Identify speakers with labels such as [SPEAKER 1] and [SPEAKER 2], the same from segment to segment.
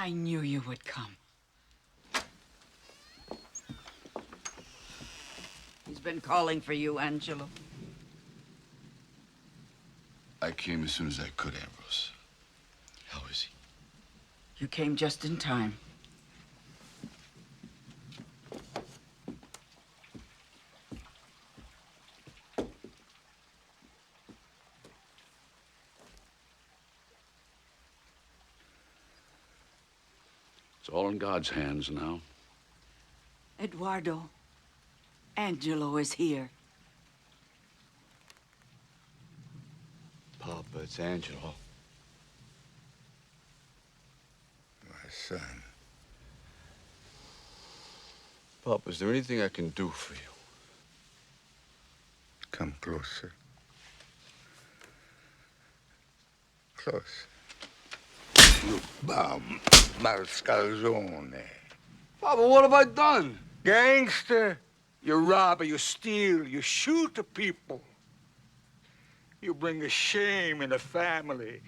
[SPEAKER 1] I knew you would come. He's been calling for you, Angelo.
[SPEAKER 2] I came as soon as I could, Ambrose. How is he?
[SPEAKER 1] You came just in time.
[SPEAKER 3] It's all in God's hands now.
[SPEAKER 1] Eduardo, Angelo is here.
[SPEAKER 3] Papa, it's Angelo.
[SPEAKER 4] My son.
[SPEAKER 3] Papa, is there anything I can do for you?
[SPEAKER 4] Come closer. Close. You bum, mascalzone.
[SPEAKER 3] Papa, what have I done?
[SPEAKER 4] Gangster. You rob, you steal, you shoot the people. You bring a shame in the family.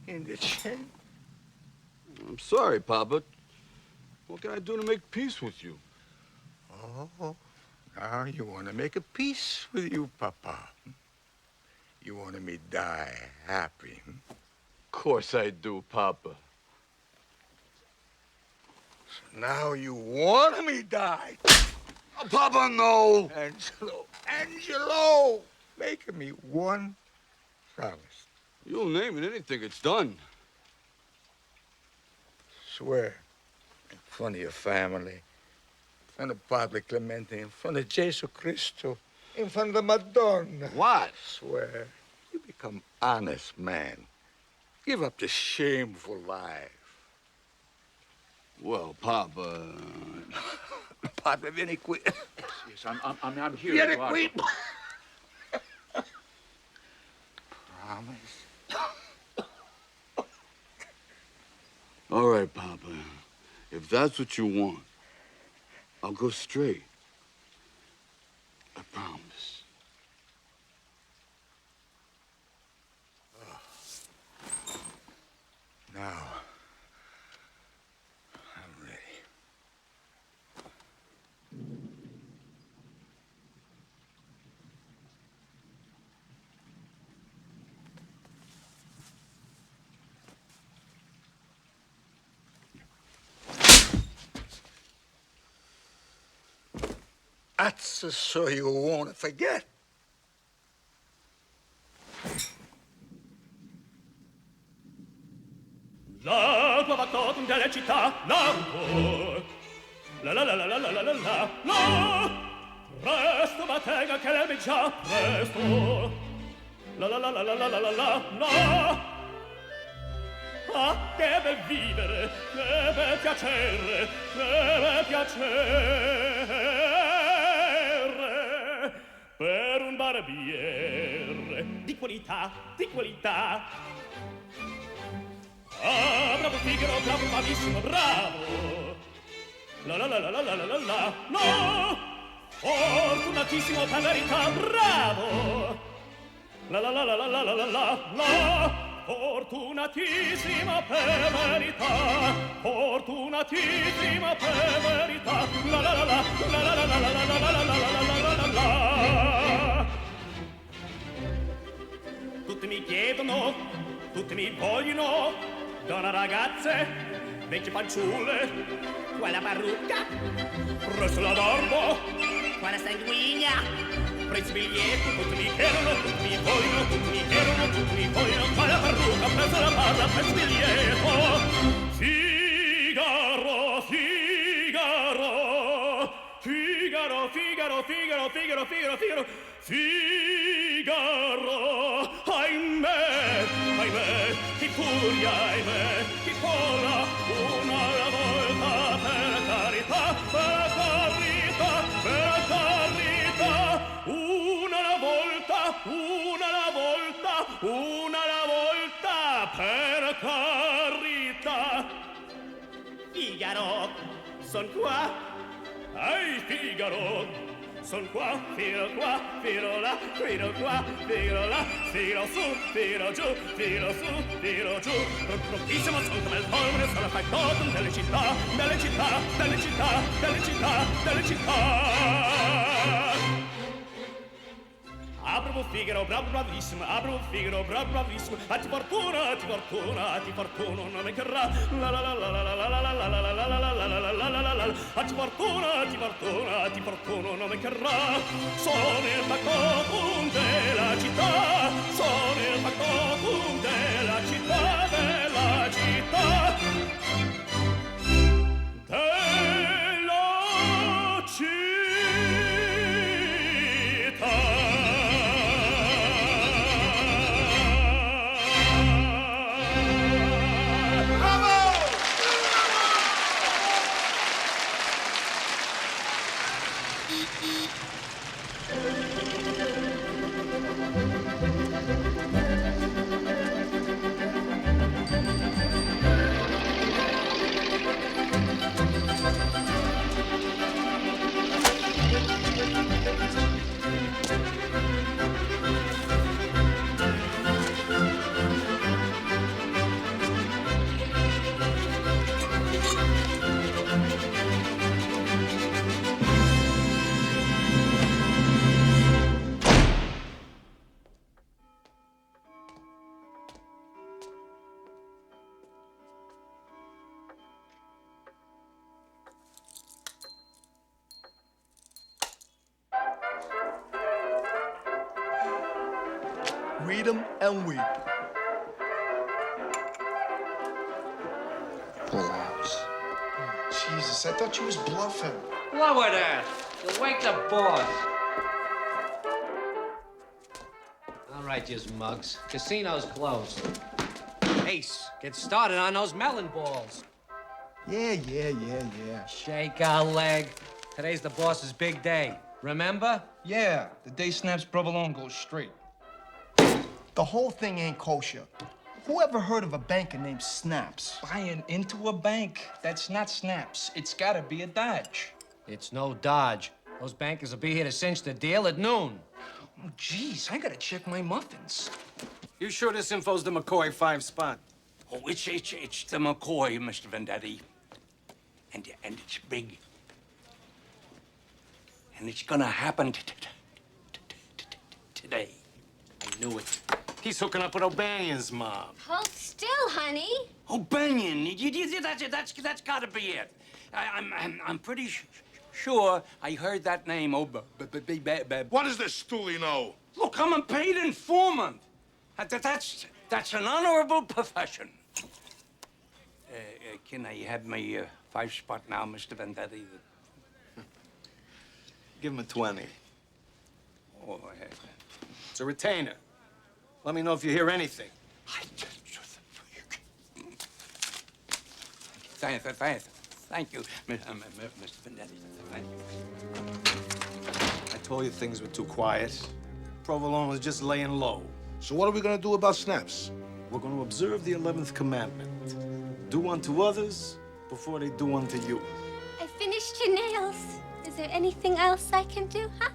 [SPEAKER 4] In the shame.
[SPEAKER 3] I'm sorry, Papa. What can I do to make peace with you?
[SPEAKER 4] Oh, now you want to make a peace with you, Papa. You want me to die happy.
[SPEAKER 3] Of course I do, Papa.
[SPEAKER 4] So now you want me to die.
[SPEAKER 3] Oh, Papa, no!
[SPEAKER 4] Angelo! Make me one promise.
[SPEAKER 3] You'll name it anything, it's done.
[SPEAKER 4] Swear, in front of your family, in front of Padre Clemente, in front of Jesus Cristo, in front of the Madonna.
[SPEAKER 3] What?
[SPEAKER 4] Swear, you become honest man. Give up this shameful life.
[SPEAKER 3] Well, Papa...
[SPEAKER 4] Padre, vieni qui.
[SPEAKER 5] Yes, I'm here.
[SPEAKER 4] Vieni
[SPEAKER 5] Eduardo.
[SPEAKER 4] qui. Promise.
[SPEAKER 3] All right, Papa. If that's what you want, I'll go straight. I promise.
[SPEAKER 4] Now, I'm ready. That's so you won't forget.
[SPEAKER 6] La tua battuta delle città, l'auto. La la la la la la la la la la. Presto battega che l'ebbe già presto. La la la la la la la la la la. Ah, che bel vivere, che bel piacere, che bel piacere. Per un barbiere di qualità, di qualità. Ah, bravo Figaro, bravo, bravissimo, bravo. La la la la la la la la la. No! Fortunatissimo per verità, bravo. La la la la la la la la la la. Fortunatissimo per verità. Fortunatissimo per verità. La la la la la la la la la la la la la la la. Tutti mi chiedono, tutti mi vogliono. Donna ragazze, vecchie fanciulle, quella parrucca, rosso la barba, quella sanguigna, prezzo biglietto, tutti mi chiedono, tutti mi vogliono, tutti mi chiedono, tutti mi vogliono, quella parrucca, prezzo la barba, prezzo biglietto. Figaro, Figaro, Figaro, Figaro, Figaro, Figaro, Figaro, Figaro, Figaro, ahimè, ahimè, chi furia, ahimè, chi folla, una alla volta, per carità, per carità, per carità, una alla volta, una alla volta, una alla volta, per carità. Figaro, son qua, ehi Figaro, Son qua, filo là, filo qua, filo là, filo su, filo giù, filo su, filo giù. Prontissimo son come il polvere, sono factotum delle città, delle città, delle città, delle città, delle città. Bravo Figaro, bravo bravissimo, bravo Figaro, bravo bravissimo. A ti fortuna, a ti fortuna, a ti fortuna, non micherrà. La la la la la la la la la la la la la la la la la la la la. A ti fortuna, a ti fortuna, a ti fortuna, non micherrà. Sono il factotum della città, sono il factotum della città, della città. Della città.
[SPEAKER 7] Read 'em and weep.
[SPEAKER 8] Pullouts.
[SPEAKER 7] Jesus, I thought you was bluffing.
[SPEAKER 9] Lower that. You'll wake the boss. All right, you mugs. Casino's closed. Ace, get started on those melon balls.
[SPEAKER 7] Yeah.
[SPEAKER 9] Shake a leg. Today's the boss's big day. Remember?
[SPEAKER 7] Yeah, the day Snaps Provolone goes straight. The whole thing ain't kosher. Who ever heard of a banker named Snaps?
[SPEAKER 10] Buying into a bank. That's not Snaps. It's gotta be a Dodge.
[SPEAKER 9] It's no Dodge. Those bankers will be here to cinch the deal at noon.
[SPEAKER 10] Oh, geez, I gotta check my muffins.
[SPEAKER 11] You sure this info's the McCoy 5 spot?
[SPEAKER 12] Oh, it's the McCoy, Mr. Vendetti. And it's big. And it's gonna happen today.
[SPEAKER 11] I knew it. He's hooking up with O'Banion's mob.
[SPEAKER 13] Hold still, honey.
[SPEAKER 12] O'Banion, that's gotta be it. I'm pretty sure I heard that name.
[SPEAKER 2] What does this stoolie know?
[SPEAKER 12] Look, I'm a paid informant. That's an honorable profession. Can I have my 5 spot now, Mr. Vendetti?
[SPEAKER 11] Give him a 20.
[SPEAKER 12] Oh,
[SPEAKER 11] It's a retainer. Let me know if you hear anything.
[SPEAKER 12] Thank you, Mr. Vendetti. Thank you.
[SPEAKER 11] I told you things were too quiet. Provolone was just laying low.
[SPEAKER 2] So what are we gonna do about Snaps?
[SPEAKER 11] We're going to observe the 11th commandment. Do unto others before they do unto you.
[SPEAKER 13] I finished your nails. Is there anything else I can do, huh?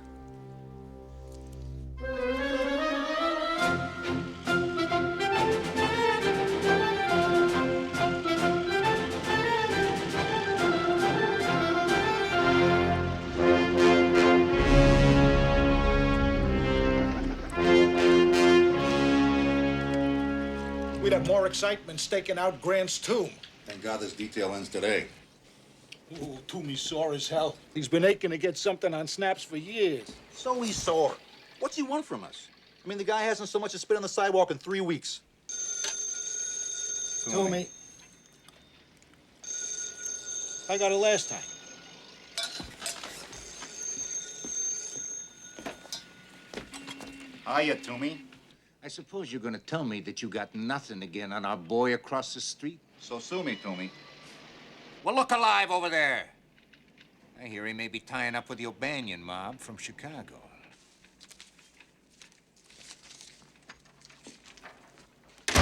[SPEAKER 4] We'd have more excitement staking out Grant's tomb.
[SPEAKER 2] Thank God this detail ends today.
[SPEAKER 4] Ooh, Toomey's sore as hell. He's been aching to get something on Snaps for years.
[SPEAKER 5] So he's sore. What's he want from us? I mean, the guy hasn't so much as spit on the sidewalk in 3 weeks.
[SPEAKER 4] Toomey. I got it last time.
[SPEAKER 5] Hiya, Toomey. I suppose you're gonna tell me that you got nothing again on our boy across the street? So sue me, Toomey.
[SPEAKER 12] Well, look alive over there. I hear he may be tying up with the O'Banion mob from Chicago.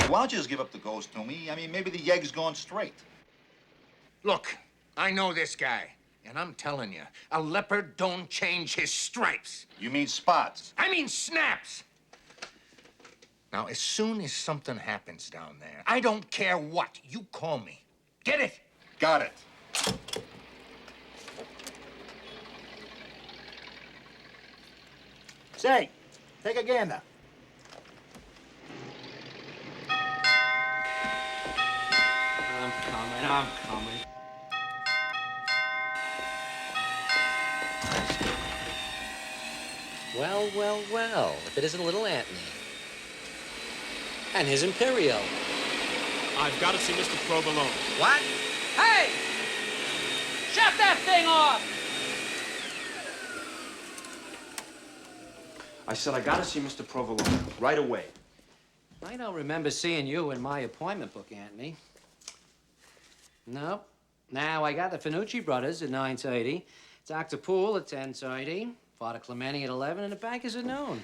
[SPEAKER 5] Why don't you just give up the ghost, Toomey? I mean, maybe the yegg's gone straight.
[SPEAKER 9] Look, I know this guy.
[SPEAKER 5] And I'm telling you, a leopard don't change his stripes.
[SPEAKER 2] You mean spots?
[SPEAKER 5] I mean snaps. Now, as soon as something happens down there, I don't care what, you call me. Get it?
[SPEAKER 2] Got it.
[SPEAKER 8] Say, take a gander.
[SPEAKER 9] I'm coming. Well, well, well, if it isn't little Anthony. And his Imperial.
[SPEAKER 10] I've got to see Mr. Provolone.
[SPEAKER 9] What? Hey! Shut that thing off!
[SPEAKER 10] I said I got to see Mr. Provolone right away.
[SPEAKER 9] I don't remember seeing you in my appointment book, Anthony. No. Now, I got the Finucci brothers at 9:30, Dr. Poole at 10:30, Father Clementi at 11, and the bankers at noon.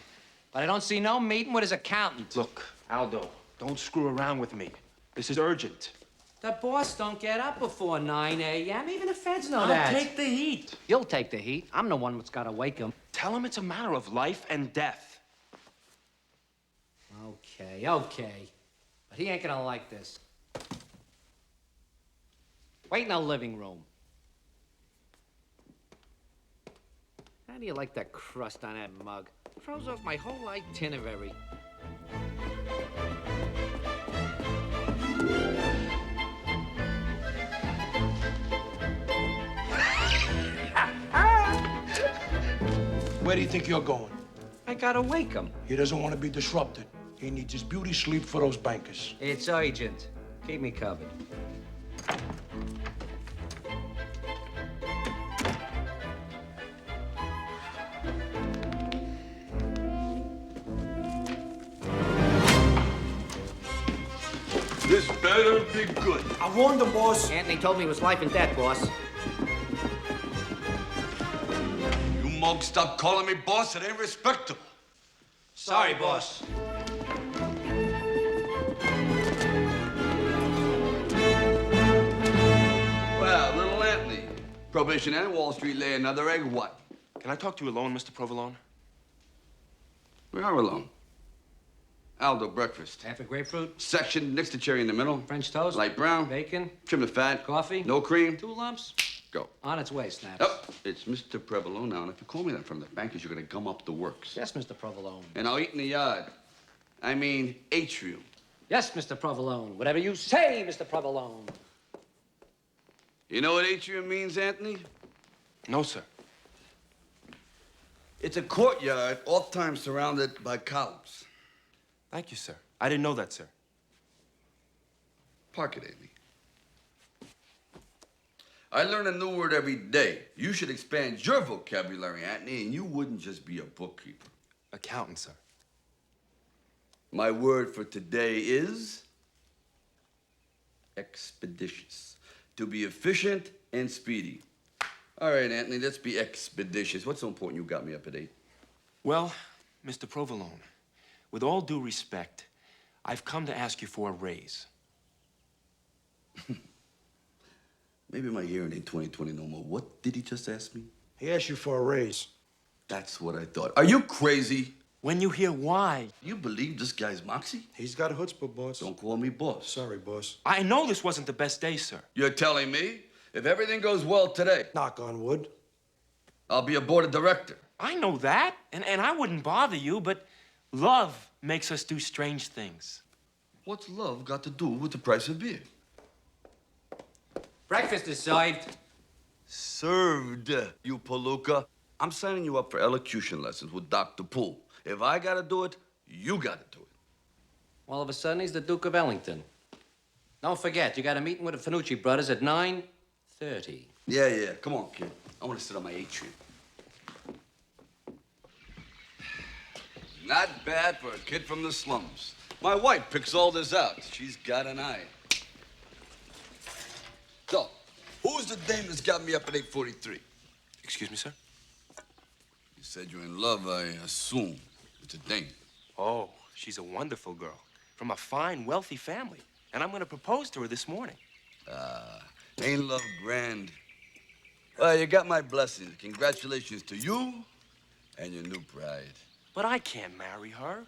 [SPEAKER 9] But I don't see no meeting with his accountant.
[SPEAKER 10] Look, Aldo, don't screw around with me. This is urgent.
[SPEAKER 9] The boss don't get up before 9 a.m. Even the feds know
[SPEAKER 10] I'll
[SPEAKER 9] that.
[SPEAKER 10] take the heat.
[SPEAKER 9] You'll take the heat. I'm the one that's got to wake him.
[SPEAKER 10] Tell him it's a matter of life and death.
[SPEAKER 9] Okay, okay. But he ain't gonna like this. Wait in the living room. How do you like that crust on that mug? Throws off my whole itinerary.
[SPEAKER 11] Where do you think you're going?
[SPEAKER 9] I gotta wake him.
[SPEAKER 11] He doesn't want to be disrupted. He needs his beauty sleep for those bankers.
[SPEAKER 9] It's urgent. Keep me covered.
[SPEAKER 3] This better be good.
[SPEAKER 8] I warned him, boss.
[SPEAKER 9] Anthony told me it was life and death, boss.
[SPEAKER 3] You mug, stop calling me boss. It ain't respectable.
[SPEAKER 9] Sorry, boss.
[SPEAKER 3] Well, little Anthony. Probation and Wall Street lay another egg, what?
[SPEAKER 10] Can I talk to you alone, Mr. Provolone?
[SPEAKER 3] We are alone. Aldo, breakfast.
[SPEAKER 9] Half a grapefruit.
[SPEAKER 3] Section, next to cherry in the middle.
[SPEAKER 9] French toast.
[SPEAKER 3] Light brown.
[SPEAKER 9] Bacon.
[SPEAKER 3] Trim the fat.
[SPEAKER 9] Coffee.
[SPEAKER 3] No cream.
[SPEAKER 9] 2 lumps.
[SPEAKER 3] Go.
[SPEAKER 9] On its way, Snaps.
[SPEAKER 3] Oh, it's Mr. Provolone now, and if you call me that from the bankers, you're gonna gum up the works.
[SPEAKER 9] Yes, Mr. Provolone.
[SPEAKER 3] And I'll eat in the yard. I mean, atrium.
[SPEAKER 9] Yes, Mr. Provolone. Whatever you say, Mr. Provolone.
[SPEAKER 3] You know what atrium means, Anthony?
[SPEAKER 10] No, sir.
[SPEAKER 3] It's a courtyard, oft-times surrounded by columns.
[SPEAKER 10] Thank you, sir. I didn't know that, sir.
[SPEAKER 3] Park it, Anthony. I learn a new word every day. You should expand your vocabulary, Anthony, and you wouldn't just be a bookkeeper.
[SPEAKER 10] Accountant, sir.
[SPEAKER 3] My word for today is expeditious. To be efficient and speedy. All right, Anthony, let's be expeditious. What's so important you got me up at 8?
[SPEAKER 10] Well, Mr. Provolone, with all due respect, I've come to ask you for a raise.
[SPEAKER 3] Maybe my hearing ain't 20/20 no more. What did he just ask me?
[SPEAKER 8] He asked you for a raise.
[SPEAKER 3] That's what I thought. Are you crazy?
[SPEAKER 10] When you hear why.
[SPEAKER 3] You believe this guy's moxie?
[SPEAKER 8] He's got a chutzpah, boss.
[SPEAKER 3] Don't call me boss.
[SPEAKER 8] Sorry, boss.
[SPEAKER 10] I know this wasn't the best day, sir.
[SPEAKER 3] You're telling me if everything goes well today,
[SPEAKER 8] Knock on wood.
[SPEAKER 3] I'll be a board of director.
[SPEAKER 10] I know that, and I wouldn't bother you, but love makes us do strange things.
[SPEAKER 3] What's love got to do with the price of beer?
[SPEAKER 9] Breakfast is served.
[SPEAKER 3] Served, you palooka. I'm signing you up for elocution lessons with Dr. Poole. If I gotta do it, you gotta do it.
[SPEAKER 9] All of a sudden, he's the Duke of Ellington. Don't forget, you got a meeting with the Finucci brothers at 9:30.
[SPEAKER 3] Yeah. Come on, kid. I want to sit on my atrium. Not bad for a kid from the slums. My wife picks all this out. She's got an eye. So, who's the dame that's got me up at 8:43?
[SPEAKER 10] Excuse me, sir?
[SPEAKER 3] You said you're in love, I assume. It's a dame.
[SPEAKER 10] Oh, she's a wonderful girl from a fine, wealthy family. And I'm going to propose to her this morning.
[SPEAKER 3] Ain't love grand Well, you got my blessing. Congratulations to you and your new bride.
[SPEAKER 10] But I can't marry her.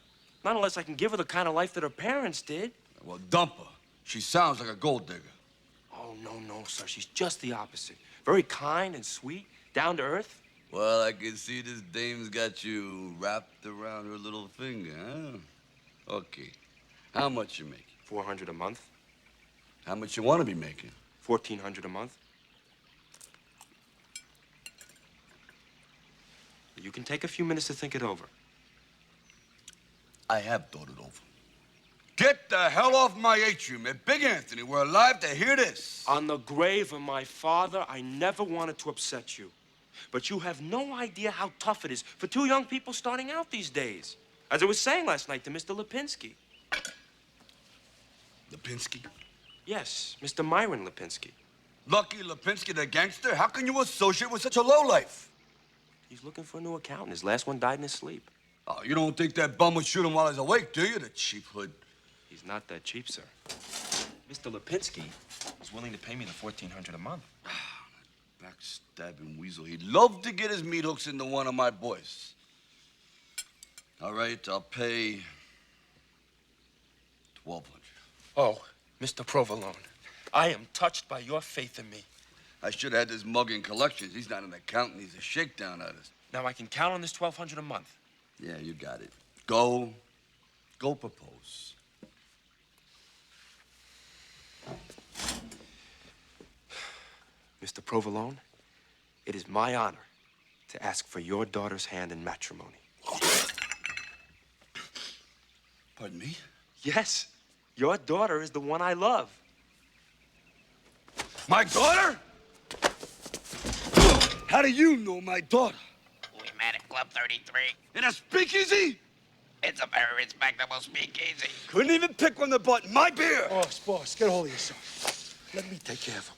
[SPEAKER 10] Not unless I can give her the kind of life that her parents did.
[SPEAKER 3] Well, dump her. She sounds like a gold digger.
[SPEAKER 10] Oh, no, sir. She's just the opposite. Very kind and sweet, down to earth.
[SPEAKER 3] Well, I can see this dame's got you wrapped around her little finger, huh? Okay. How much you making?
[SPEAKER 10] $400 a month.
[SPEAKER 3] How much you want to be making?
[SPEAKER 10] $1,400 a month. You can take a few minutes to think it over.
[SPEAKER 3] I have thought it over. Get the hell off my atrium. If Big Anthony were alive to hear this.
[SPEAKER 10] On the grave of my father, I never wanted to upset you. But you have no idea how tough it is for two young people starting out these days. As I was saying last night to Mr. Lipinski.
[SPEAKER 3] Lipinski?
[SPEAKER 10] Yes, Mr. Myron Lipinski.
[SPEAKER 3] Lucky Lipinski the gangster? How can you associate with such a lowlife?
[SPEAKER 10] He's looking for a new accountant. His last one died in his sleep.
[SPEAKER 3] Oh, you don't think that bum would shoot him while he's awake, do you? The cheap hood.
[SPEAKER 10] He's not that cheap, sir. Mr. Lipinski is willing to pay me the $1,400 a month.
[SPEAKER 3] Backstabbing weasel. He'd love to get his meat hooks into one of my boys. All right, I'll pay $1,200.
[SPEAKER 10] Oh, Mr. Provolone, I am touched by your faith in me.
[SPEAKER 3] I should have had this mug in collections. He's not an accountant. He's a shakedown artist.
[SPEAKER 10] Now I can count on this $1,200 a month.
[SPEAKER 3] Yeah, you got it. Go propose.
[SPEAKER 10] Mr. Provolone, it is my honor to ask for your daughter's hand in matrimony.
[SPEAKER 3] Pardon me?
[SPEAKER 10] Yes, your daughter is the one I love.
[SPEAKER 3] My daughter? How do you know my daughter?
[SPEAKER 14] We met at Club 33.
[SPEAKER 3] In a speakeasy?
[SPEAKER 14] It's a very respectable speakeasy.
[SPEAKER 3] Couldn't even pick one that bought my beer.
[SPEAKER 11] Boss, get a hold of yourself. Let me take care of him.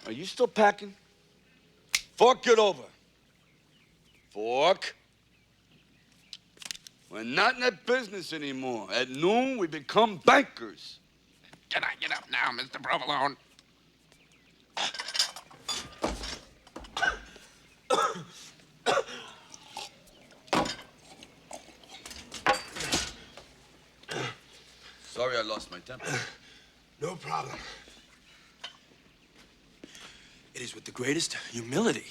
[SPEAKER 3] Are you still packing? Fork it over. Fork. We're not in that business anymore. At noon, we become bankers.
[SPEAKER 14] Can I get up now, Mr. Provolone?
[SPEAKER 3] Sorry I lost my temper.
[SPEAKER 11] No problem.
[SPEAKER 10] It is with the greatest humility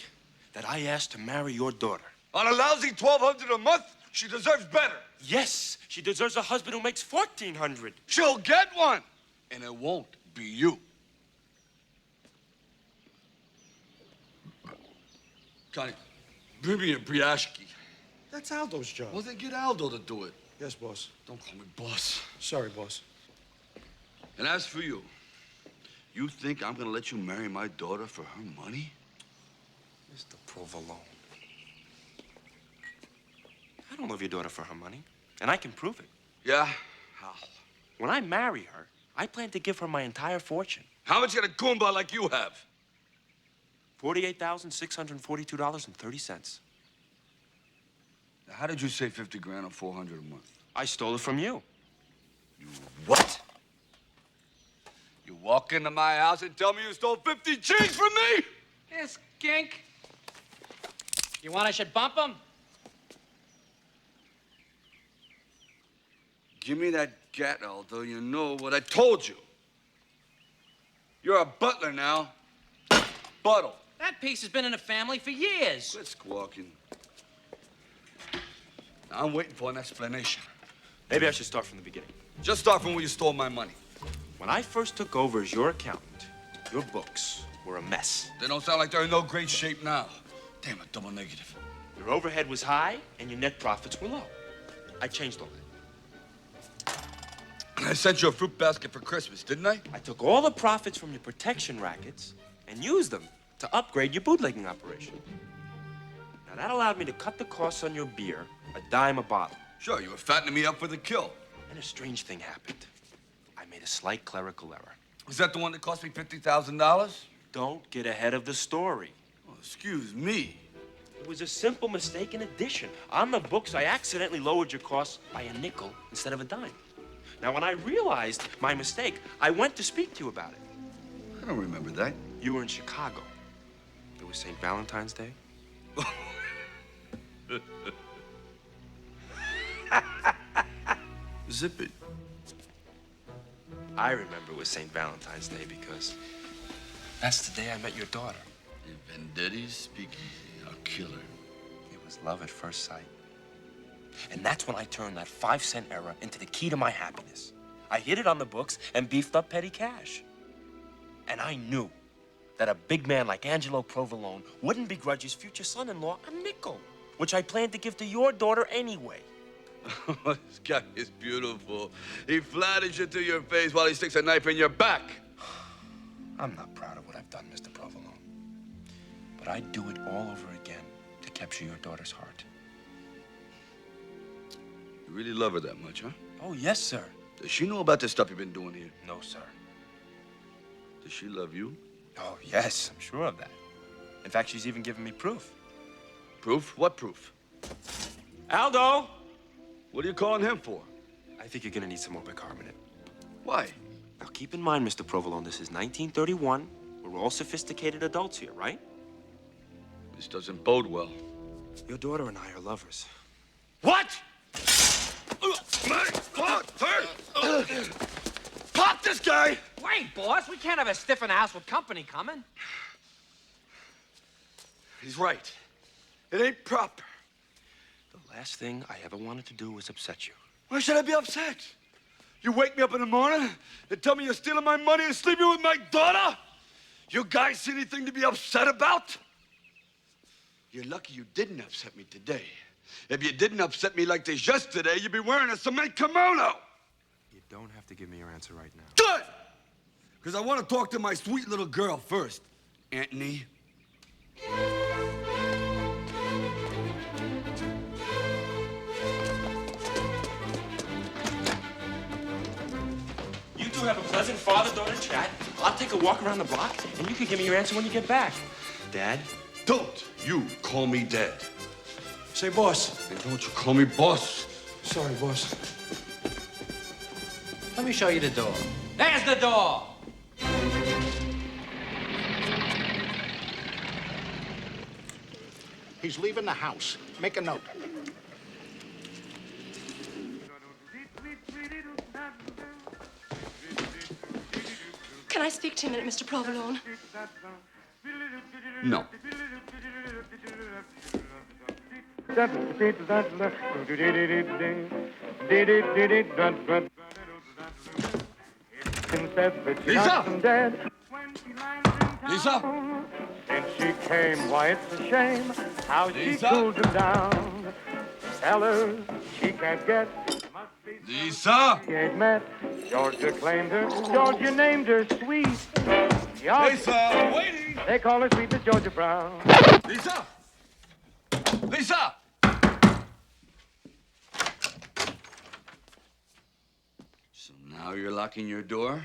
[SPEAKER 10] that I ask to marry your daughter.
[SPEAKER 3] On a lousy $1,200 a month, she deserves better.
[SPEAKER 10] Yes, she deserves a husband who makes $1,400.
[SPEAKER 3] She'll get one, and it won't be you. Connie, bring me a briashki.
[SPEAKER 11] That's Aldo's job.
[SPEAKER 3] Well, then get Aldo to do it.
[SPEAKER 11] Yes, boss.
[SPEAKER 3] Don't call me boss.
[SPEAKER 11] Sorry, boss.
[SPEAKER 3] And as for you, you think I'm gonna let you marry my daughter for her money?
[SPEAKER 10] Mr. Provolone. I don't love your daughter for her money, and I can prove it.
[SPEAKER 3] Yeah? How?
[SPEAKER 10] When I marry her, I plan to give her my entire fortune.
[SPEAKER 3] How much can a goomba like you have?
[SPEAKER 10] $48,642.30.
[SPEAKER 3] Now, how did you say 50 grand or 400 a month?
[SPEAKER 10] I stole it from you.
[SPEAKER 3] You what? You walk into my house and tell me you stole 50 G's from me?
[SPEAKER 9] Yes, Gink. You want I should bump him?
[SPEAKER 3] Give me that gat, Aldo. You know what I told you. You're a butler now. Buttle.
[SPEAKER 9] That piece has been in the family for years.
[SPEAKER 3] Quit squawking. Now, I'm waiting for an explanation.
[SPEAKER 10] Maybe I should start from the beginning.
[SPEAKER 3] Just start from where you stole my money.
[SPEAKER 10] When I first took over as your accountant, your books were a mess.
[SPEAKER 3] They don't sound like they're in no great shape now. Damn it, double negative.
[SPEAKER 10] Your overhead was high, and your net profits were low. I changed all that.
[SPEAKER 3] I sent you a fruit basket for Christmas, didn't I?
[SPEAKER 10] I took all the profits from your protection rackets and used them to upgrade your bootlegging operation. Now, that allowed me to cut the costs on your beer a dime a bottle.
[SPEAKER 3] Sure, you were fattening me up for the kill.
[SPEAKER 10] And a strange thing happened. I made a slight clerical error.
[SPEAKER 3] Was that the one that cost me $50,000?
[SPEAKER 10] Don't get ahead of the story.
[SPEAKER 3] Oh, excuse me.
[SPEAKER 10] It was a simple mistake in addition. On the books, I accidentally lowered your costs by a nickel instead of a dime. Now, when I realized my mistake, I went to speak to you about it.
[SPEAKER 3] I don't remember that.
[SPEAKER 10] You were in Chicago. It was St. Valentine's Day.
[SPEAKER 2] Zip it.
[SPEAKER 10] I remember it was St. Valentine's Day because that's the day I met your daughter.
[SPEAKER 2] In Vendetti's speakeasy, I'll kill her.
[SPEAKER 10] It was love at first sight. And that's when I turned that 5-cent error into the key to my happiness. I hid it on the books and beefed up petty cash. And I knew that a big man like Angelo Provolone wouldn't begrudge his future son-in-law a nickel, which I planned to give to your daughter anyway.
[SPEAKER 3] This guy is beautiful. He flatters you to your face while he sticks a knife in your back.
[SPEAKER 10] I'm not proud of what I've done, Mr. Provolone. But I'd do it all over again to capture your daughter's heart.
[SPEAKER 3] You really love her that much, huh?
[SPEAKER 10] Oh, yes, sir.
[SPEAKER 3] Does she know about the stuff you've been doing here?
[SPEAKER 10] No, sir.
[SPEAKER 3] Does she love you?
[SPEAKER 10] Oh, yes, I'm sure of that. In fact, she's even given me proof.
[SPEAKER 3] Proof? What proof?
[SPEAKER 10] Aldo!
[SPEAKER 3] What are you calling him for?
[SPEAKER 10] I think you're gonna need some more bicarbonate.
[SPEAKER 3] Why?
[SPEAKER 10] Now, keep in mind, Mr. Provolone, this is 1931. We're all sophisticated adults here, right?
[SPEAKER 3] This doesn't bode well.
[SPEAKER 10] Your daughter and I are lovers.
[SPEAKER 3] What? Pop this guy!
[SPEAKER 9] Wait, boss, we can't have a stiff in the house with company coming.
[SPEAKER 3] He's right. It ain't proper.
[SPEAKER 10] The last thing I ever wanted to do was upset you.
[SPEAKER 3] Why should I be upset? You wake me up in the morning and tell me you're stealing my money and sleeping with my daughter? You guys see anything to be upset about? You're lucky you didn't upset me today. If you didn't upset me like this yesterday, you'd be wearing a cement kimono.
[SPEAKER 10] You don't have to give me your answer right now.
[SPEAKER 3] Good! Because I want to talk to my sweet little girl first, Anthony.
[SPEAKER 10] You two have a pleasant father-daughter chat. I'll take a walk around the block, and you can give me your answer when you get back. Dad?
[SPEAKER 3] Don't you call me Dad.
[SPEAKER 8] Say, boss.
[SPEAKER 3] And don't you call me boss.
[SPEAKER 8] Sorry, boss.
[SPEAKER 9] Let me show you the door. There's the door!
[SPEAKER 5] He's leaving the house. Make a note.
[SPEAKER 15] Can I speak to you a minute, Mr. Provolone?
[SPEAKER 3] No. Lisa! Lisa!
[SPEAKER 16] Since she came, why, it's a shame how she
[SPEAKER 3] Lisa?
[SPEAKER 16] cooled him down. Tell her she can't get.
[SPEAKER 3] Lisa!
[SPEAKER 16] She ain't met. Georgia claimed her. Georgia named her Sweet.
[SPEAKER 3] Lisa, I'm waiting!
[SPEAKER 16] They call her Sweet Miss Georgia Brown.
[SPEAKER 3] Lisa! Lisa! So now you're locking your door?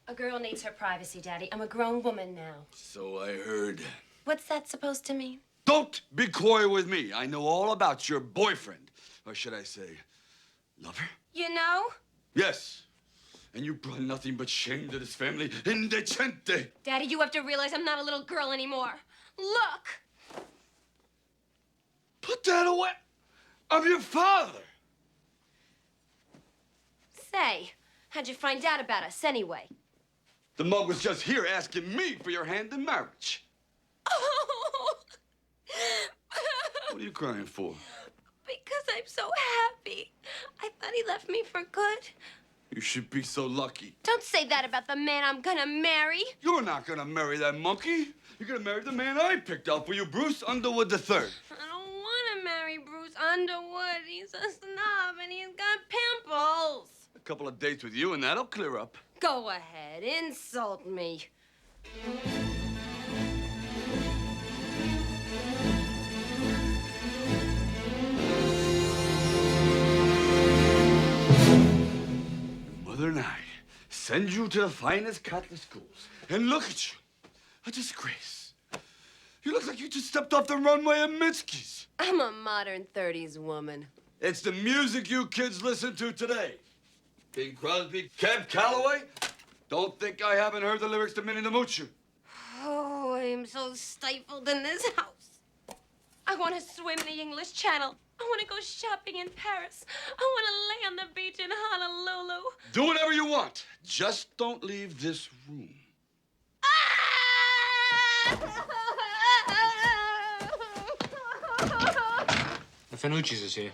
[SPEAKER 13] A girl needs her privacy, Daddy. I'm a grown woman now.
[SPEAKER 3] So I heard.
[SPEAKER 13] What's that supposed to mean?
[SPEAKER 3] Don't be coy with me. I know all about your boyfriend. Or should I say, lover?
[SPEAKER 13] You know?
[SPEAKER 3] Yes. And you brought nothing but shame to this family. Indecente.
[SPEAKER 13] Daddy, you have to realize I'm not a little girl anymore. Look!
[SPEAKER 3] Put that away. I'm your father.
[SPEAKER 13] Say, how'd you find out about us anyway?
[SPEAKER 3] The mug was just here asking me for your hand in marriage.
[SPEAKER 13] Oh!
[SPEAKER 3] What are you crying for?
[SPEAKER 13] Because I'm so happy. I thought he left me for good.
[SPEAKER 3] You should be so lucky.
[SPEAKER 13] Don't say that about the man I'm gonna marry.
[SPEAKER 3] You're not gonna marry that monkey. You're gonna marry the man I picked out for you, Bruce Underwood III.
[SPEAKER 13] I don't want to marry Bruce Underwood. He's a snob and he's got pimples.
[SPEAKER 3] A couple of dates with you and that'll clear up.
[SPEAKER 13] Go ahead, insult me.
[SPEAKER 3] Mother and I send you to the finest Catholic schools. And look at you. A disgrace. You look like you just stepped off the runway at Mitski's.
[SPEAKER 13] I'm a modern 30s woman.
[SPEAKER 3] It's the music you kids listen to today. Bing Crosby, Cab Calloway, Don't think I haven't heard the lyrics to Minnie the Moocher.
[SPEAKER 13] Oh, I'm so stifled in this house. I want to swim in the English Channel. I want to go shopping in Paris. I want to lay on the beach in Honolulu.
[SPEAKER 3] Do whatever you want. Just don't leave this room.
[SPEAKER 9] The Finucci's is here.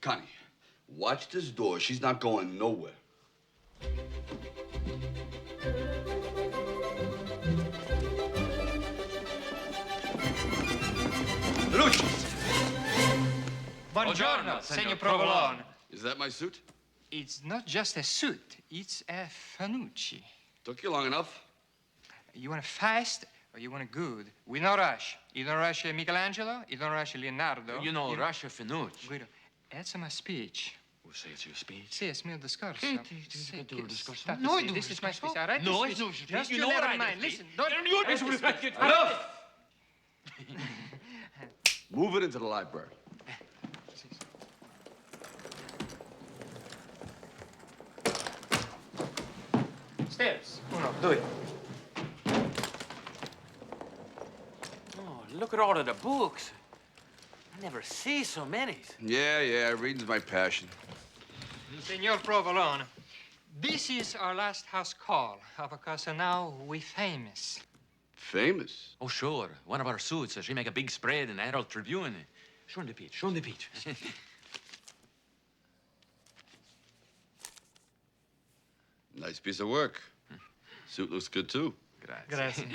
[SPEAKER 3] Connie, watch this door. She's not going nowhere.
[SPEAKER 17] Buongiorno, Signor Provolone.
[SPEAKER 3] Is that my suit?
[SPEAKER 17] It's not just a suit, it's a Fanucci.
[SPEAKER 3] Took you long enough.
[SPEAKER 17] You want it fast or you want it good? We no rush. You don't rush Michelangelo, you don't rush Leonardo.
[SPEAKER 10] You know, Russia Finucci.
[SPEAKER 17] Guido, that's my speech.
[SPEAKER 10] Well, say it's your speech.
[SPEAKER 17] Sì, è mio discorso.
[SPEAKER 10] No,
[SPEAKER 17] this is my speech, all right?
[SPEAKER 10] No,
[SPEAKER 17] This
[SPEAKER 10] no,
[SPEAKER 17] is- just
[SPEAKER 10] you
[SPEAKER 17] you
[SPEAKER 10] know
[SPEAKER 17] never
[SPEAKER 10] what I
[SPEAKER 17] mind.
[SPEAKER 10] did.
[SPEAKER 17] Listen, don't...
[SPEAKER 3] Enough! Move it into the library.
[SPEAKER 17] Stairs. Uno, due.
[SPEAKER 12] Oh, look at all of the books. I never see so many.
[SPEAKER 3] Yeah, reading's my passion.
[SPEAKER 17] Signor Provolone, this is our last house call, because now we famous.
[SPEAKER 3] Famous?
[SPEAKER 10] Oh, sure. One of our suits, she make a big spread in the Herald Tribune. Show him the peach, show him the peach.
[SPEAKER 3] Nice piece of work. Suit looks good, too.
[SPEAKER 17] Grazie.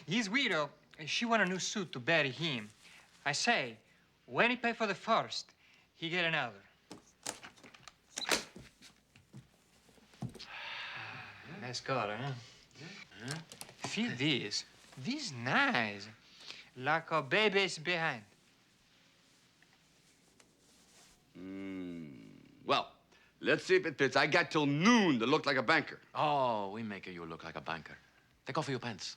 [SPEAKER 17] His widow, she want a new suit to bury him. I say, when he pay for the first, he get another. Nice color, huh? Feel this. This nice. Like a baby's behind.
[SPEAKER 3] Well, let's see if it fits. I got till noon to look like a banker.
[SPEAKER 10] Oh, we make you look like a banker. Take off your pants.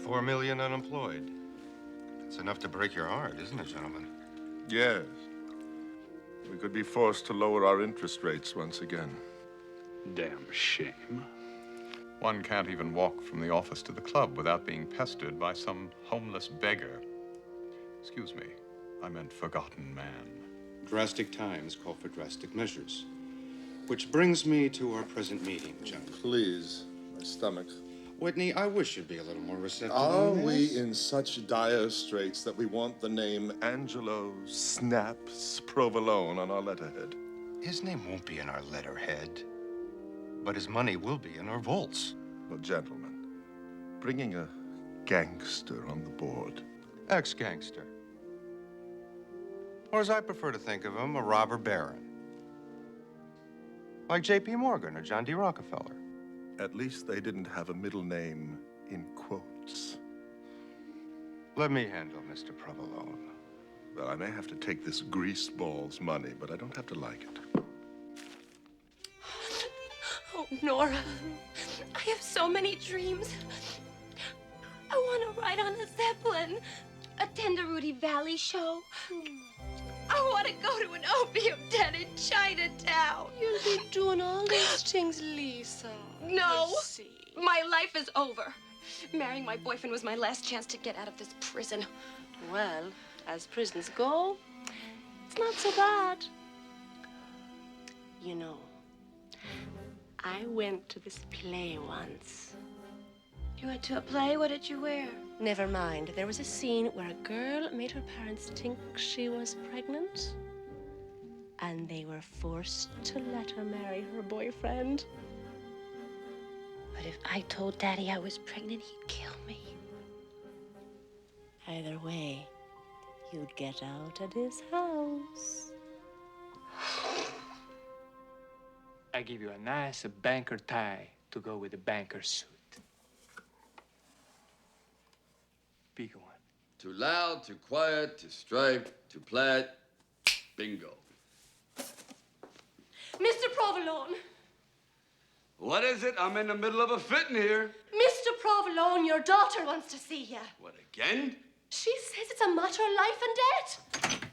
[SPEAKER 18] $4 million unemployed. It's enough to break your heart, isn't it, gentlemen?
[SPEAKER 19] Yes. We could be forced to lower our interest rates once again.
[SPEAKER 20] Damn shame. One can't even walk from the office to the club without being pestered by some homeless beggar. Excuse me, I meant forgotten man.
[SPEAKER 21] Drastic times call for drastic measures. Which brings me to our present meeting, gentlemen.
[SPEAKER 19] Please, my stomach.
[SPEAKER 21] Whitney, I wish you'd be a little more receptive.
[SPEAKER 19] Are
[SPEAKER 21] on
[SPEAKER 19] we
[SPEAKER 21] this.
[SPEAKER 19] in such dire straits that we want the name Angelo Snaps Provolone on our letterhead?
[SPEAKER 18] His name won't be in our letterhead, but his money will be in our vaults.
[SPEAKER 19] Well, gentlemen, bringing a gangster on the board.
[SPEAKER 18] Ex-gangster. Or as I prefer to think of him, a robber baron. Like J.P. Morgan or John D. Rockefeller.
[SPEAKER 19] At least they didn't have a middle name in quotes.
[SPEAKER 18] Let me handle Mr. Provolone.
[SPEAKER 19] Well, I may have to take this greaseball's money, but I don't have to like it.
[SPEAKER 15] Oh, Nora, I have so many dreams. I want to ride on a Zeppelin, attend a Rudy Valley show. I want to go to an opium den in Chinatown.
[SPEAKER 22] You'll be doing all these things, Lisa.
[SPEAKER 15] No,
[SPEAKER 22] We'll see.
[SPEAKER 15] my life is over. Marrying my boyfriend was my last chance to get out of this prison.
[SPEAKER 22] Well, as prisons go, it's not so bad. You know, I went to this play once.
[SPEAKER 15] You went to a play? What did you wear?
[SPEAKER 22] Never mind. There was a scene where a girl made her parents think she was pregnant, and they were forced to let her marry her boyfriend.
[SPEAKER 15] But if I told Daddy I was pregnant, he'd kill me.
[SPEAKER 22] Either way, you'd get out of his house.
[SPEAKER 17] I give you a nice banker tie to go with the banker suit. Big one.
[SPEAKER 3] Too loud, too quiet, too striped, too plaid. Bingo.
[SPEAKER 15] Mr. Provolone.
[SPEAKER 3] What is it? I'm in the middle of a fit in here.
[SPEAKER 15] Mr. Provolone, your daughter wants to see you.
[SPEAKER 3] What, again?
[SPEAKER 15] She says it's a matter of life and death.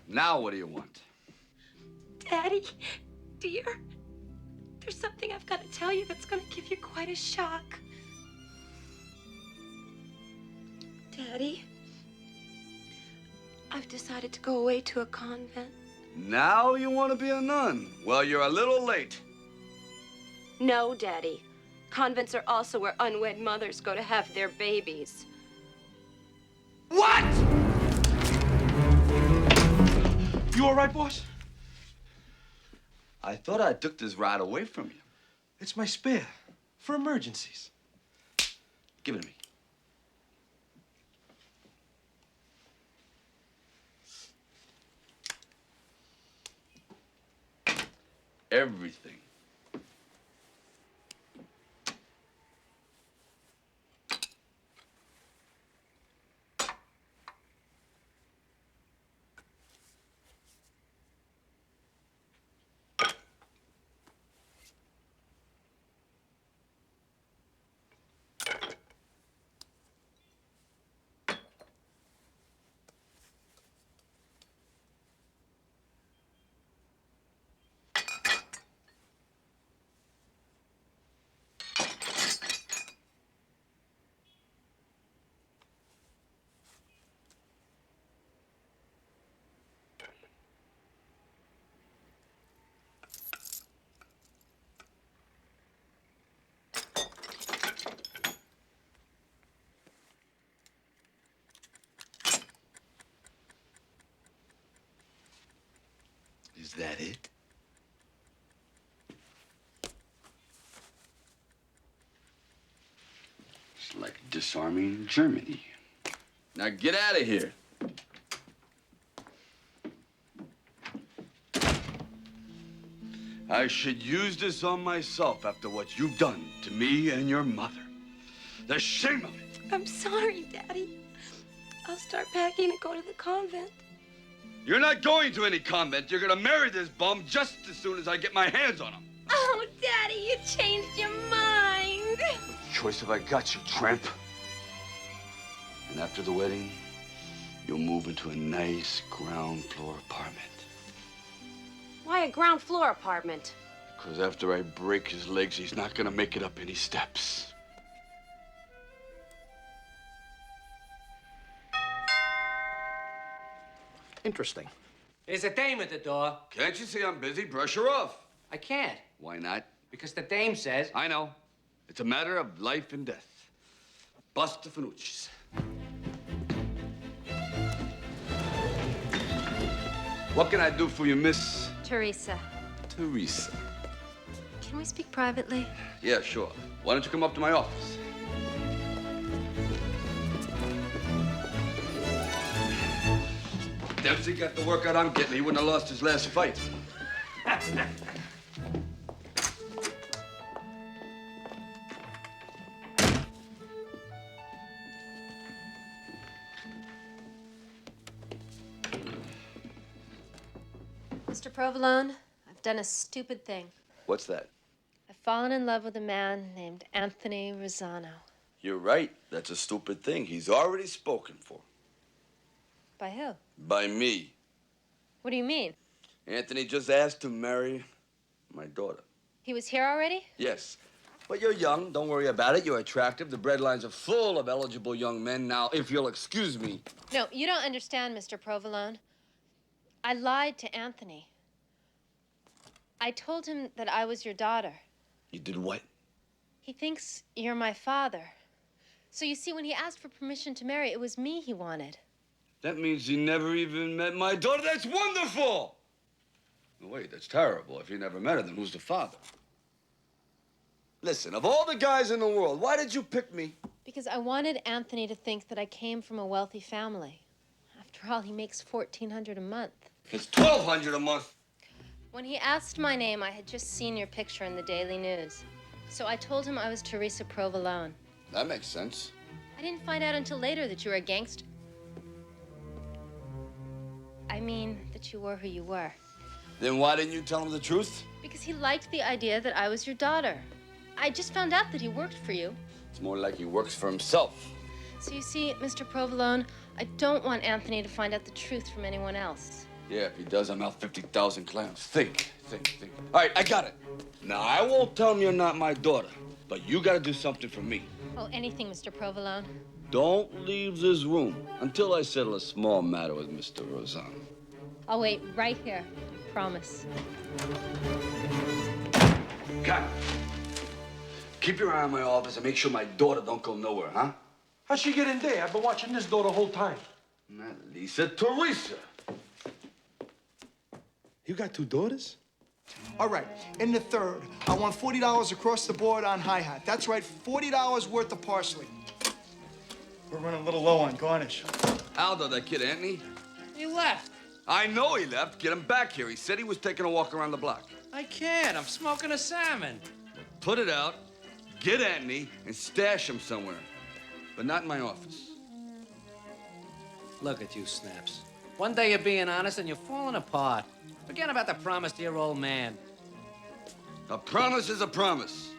[SPEAKER 3] Now what do you want?
[SPEAKER 15] Daddy, dear, there's something I've got to tell you that's going to give you quite a shock. Daddy, I've decided to go away to a convent.
[SPEAKER 3] Now you want to be a nun? Well, you're a little late.
[SPEAKER 15] No, Daddy. Convents are also where unwed mothers go to have their babies.
[SPEAKER 3] What?
[SPEAKER 8] You all right, boss?
[SPEAKER 3] I thought I took this ride away from you.
[SPEAKER 8] It's my spare for emergencies.
[SPEAKER 3] Give it to me. Everything. Is that it? It's like disarming Germany. Now get out of here. I should use this on myself after what you've done to me and your mother. The shame of it.
[SPEAKER 15] I'm sorry, Daddy. I'll start packing and go to the convent.
[SPEAKER 3] You're not going to any convent. You're gonna marry this bum just as soon as I get my hands on him.
[SPEAKER 15] Oh, Daddy, you changed your mind.
[SPEAKER 3] What choice have I got, you tramp? And after the wedding, you'll move into a nice ground floor apartment.
[SPEAKER 15] Why a ground floor apartment?
[SPEAKER 3] Because after I break his legs, he's not gonna make it up any steps.
[SPEAKER 7] Interesting.
[SPEAKER 9] There's a dame at the door.
[SPEAKER 3] Can't you see I'm busy? Brush her off.
[SPEAKER 9] I can't.
[SPEAKER 3] Why not?
[SPEAKER 9] Because the dame says...
[SPEAKER 3] I know. It's a matter of life and death. Bust the Finucci's. What can I do for you, Miss
[SPEAKER 15] Teresa,
[SPEAKER 3] Teresa?
[SPEAKER 15] can we speak privately?
[SPEAKER 3] Yeah, sure. Why don't you come up to my office? Dempsey got the workout I'm getting. He wouldn't have lost his last fight.
[SPEAKER 15] Mr. Provolone, I've done a stupid thing.
[SPEAKER 3] What's that?
[SPEAKER 15] I've fallen in love with a man named Anthony Rosano.
[SPEAKER 3] You're right. That's a stupid thing. He's already spoken for.
[SPEAKER 15] By who?
[SPEAKER 3] By me.
[SPEAKER 15] What do you mean?
[SPEAKER 3] Anthony just asked to marry my daughter.
[SPEAKER 15] He was here already?
[SPEAKER 3] Yes. But you're young. Don't worry about it. You're attractive. The breadlines are full of eligible young men. Now, if you'll excuse me.
[SPEAKER 15] No, you don't understand, Mr. Provolone. I lied to Anthony. I told him that I was your daughter.
[SPEAKER 3] You did what?
[SPEAKER 15] He thinks you're my father. So you see, when he asked for permission to marry, it was me he wanted.
[SPEAKER 3] That means he never even met my daughter. That's wonderful! No, wait, that's terrible. If you never met her, then who's the father? Listen, of all the guys in the world, why did you pick me?
[SPEAKER 15] Because I wanted Anthony to think that I came from a wealthy family. After all, he makes $1,400 a month.
[SPEAKER 3] It's $1,200 a month.
[SPEAKER 15] When he asked my name, I had just seen your picture in the Daily News. So I told him I was Teresa Provolone.
[SPEAKER 3] That makes sense.
[SPEAKER 15] I didn't find out until later that you were a gangster. I mean, that you were who you were.
[SPEAKER 3] Then why didn't you tell him the truth?
[SPEAKER 15] Because he liked the idea that I was your daughter. I just found out that he worked for you.
[SPEAKER 3] It's more like he works for himself.
[SPEAKER 15] So you see, Mr. Provolone, I don't want Anthony to find out the truth from anyone else.
[SPEAKER 3] Yeah, if he does, I'm out 50,000 clowns. Think. All right, I got it. Now, I won't tell him you're not my daughter, but you gotta do something for me.
[SPEAKER 15] Oh, anything, Mr. Provolone.
[SPEAKER 3] Don't leave this room until I settle a small matter with Mr. Rosan.
[SPEAKER 15] I'll wait right here. Promise.
[SPEAKER 3] Cut. Keep your eye on my office and make sure my daughter don't go nowhere, huh?
[SPEAKER 8] How'd she get in there? I've been watching this door the whole time.
[SPEAKER 3] Not Lisa, Teresa.
[SPEAKER 11] You got two daughters?
[SPEAKER 7] All right, in the third, I want $40 across the board on hi-hat. That's right, $40 worth of parsley. We're running a little low on garnish.
[SPEAKER 3] Aldo, that kid Anthony?
[SPEAKER 9] He left.
[SPEAKER 3] I know he left. Get him back here. He said he was taking a walk around the block.
[SPEAKER 9] I can't. I'm smoking a salmon.
[SPEAKER 3] Put it out, get Anthony, and stash him somewhere. But not in my office.
[SPEAKER 9] Look at you, Snaps. One day you're being honest and you're falling apart. Forget about the promise to your old man.
[SPEAKER 3] A promise is a promise.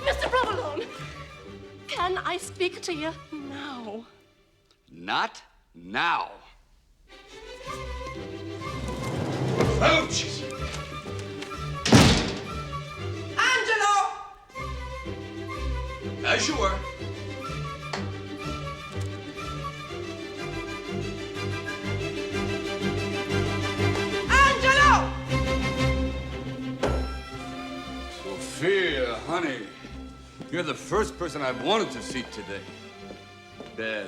[SPEAKER 22] Mr. Provolone, can I speak to you now?
[SPEAKER 3] Not now. Oh, jeez.
[SPEAKER 1] Angelo!
[SPEAKER 3] As you were.
[SPEAKER 1] Angelo!
[SPEAKER 3] Sophia, honey, you're the first person I've wanted to see today. Belle.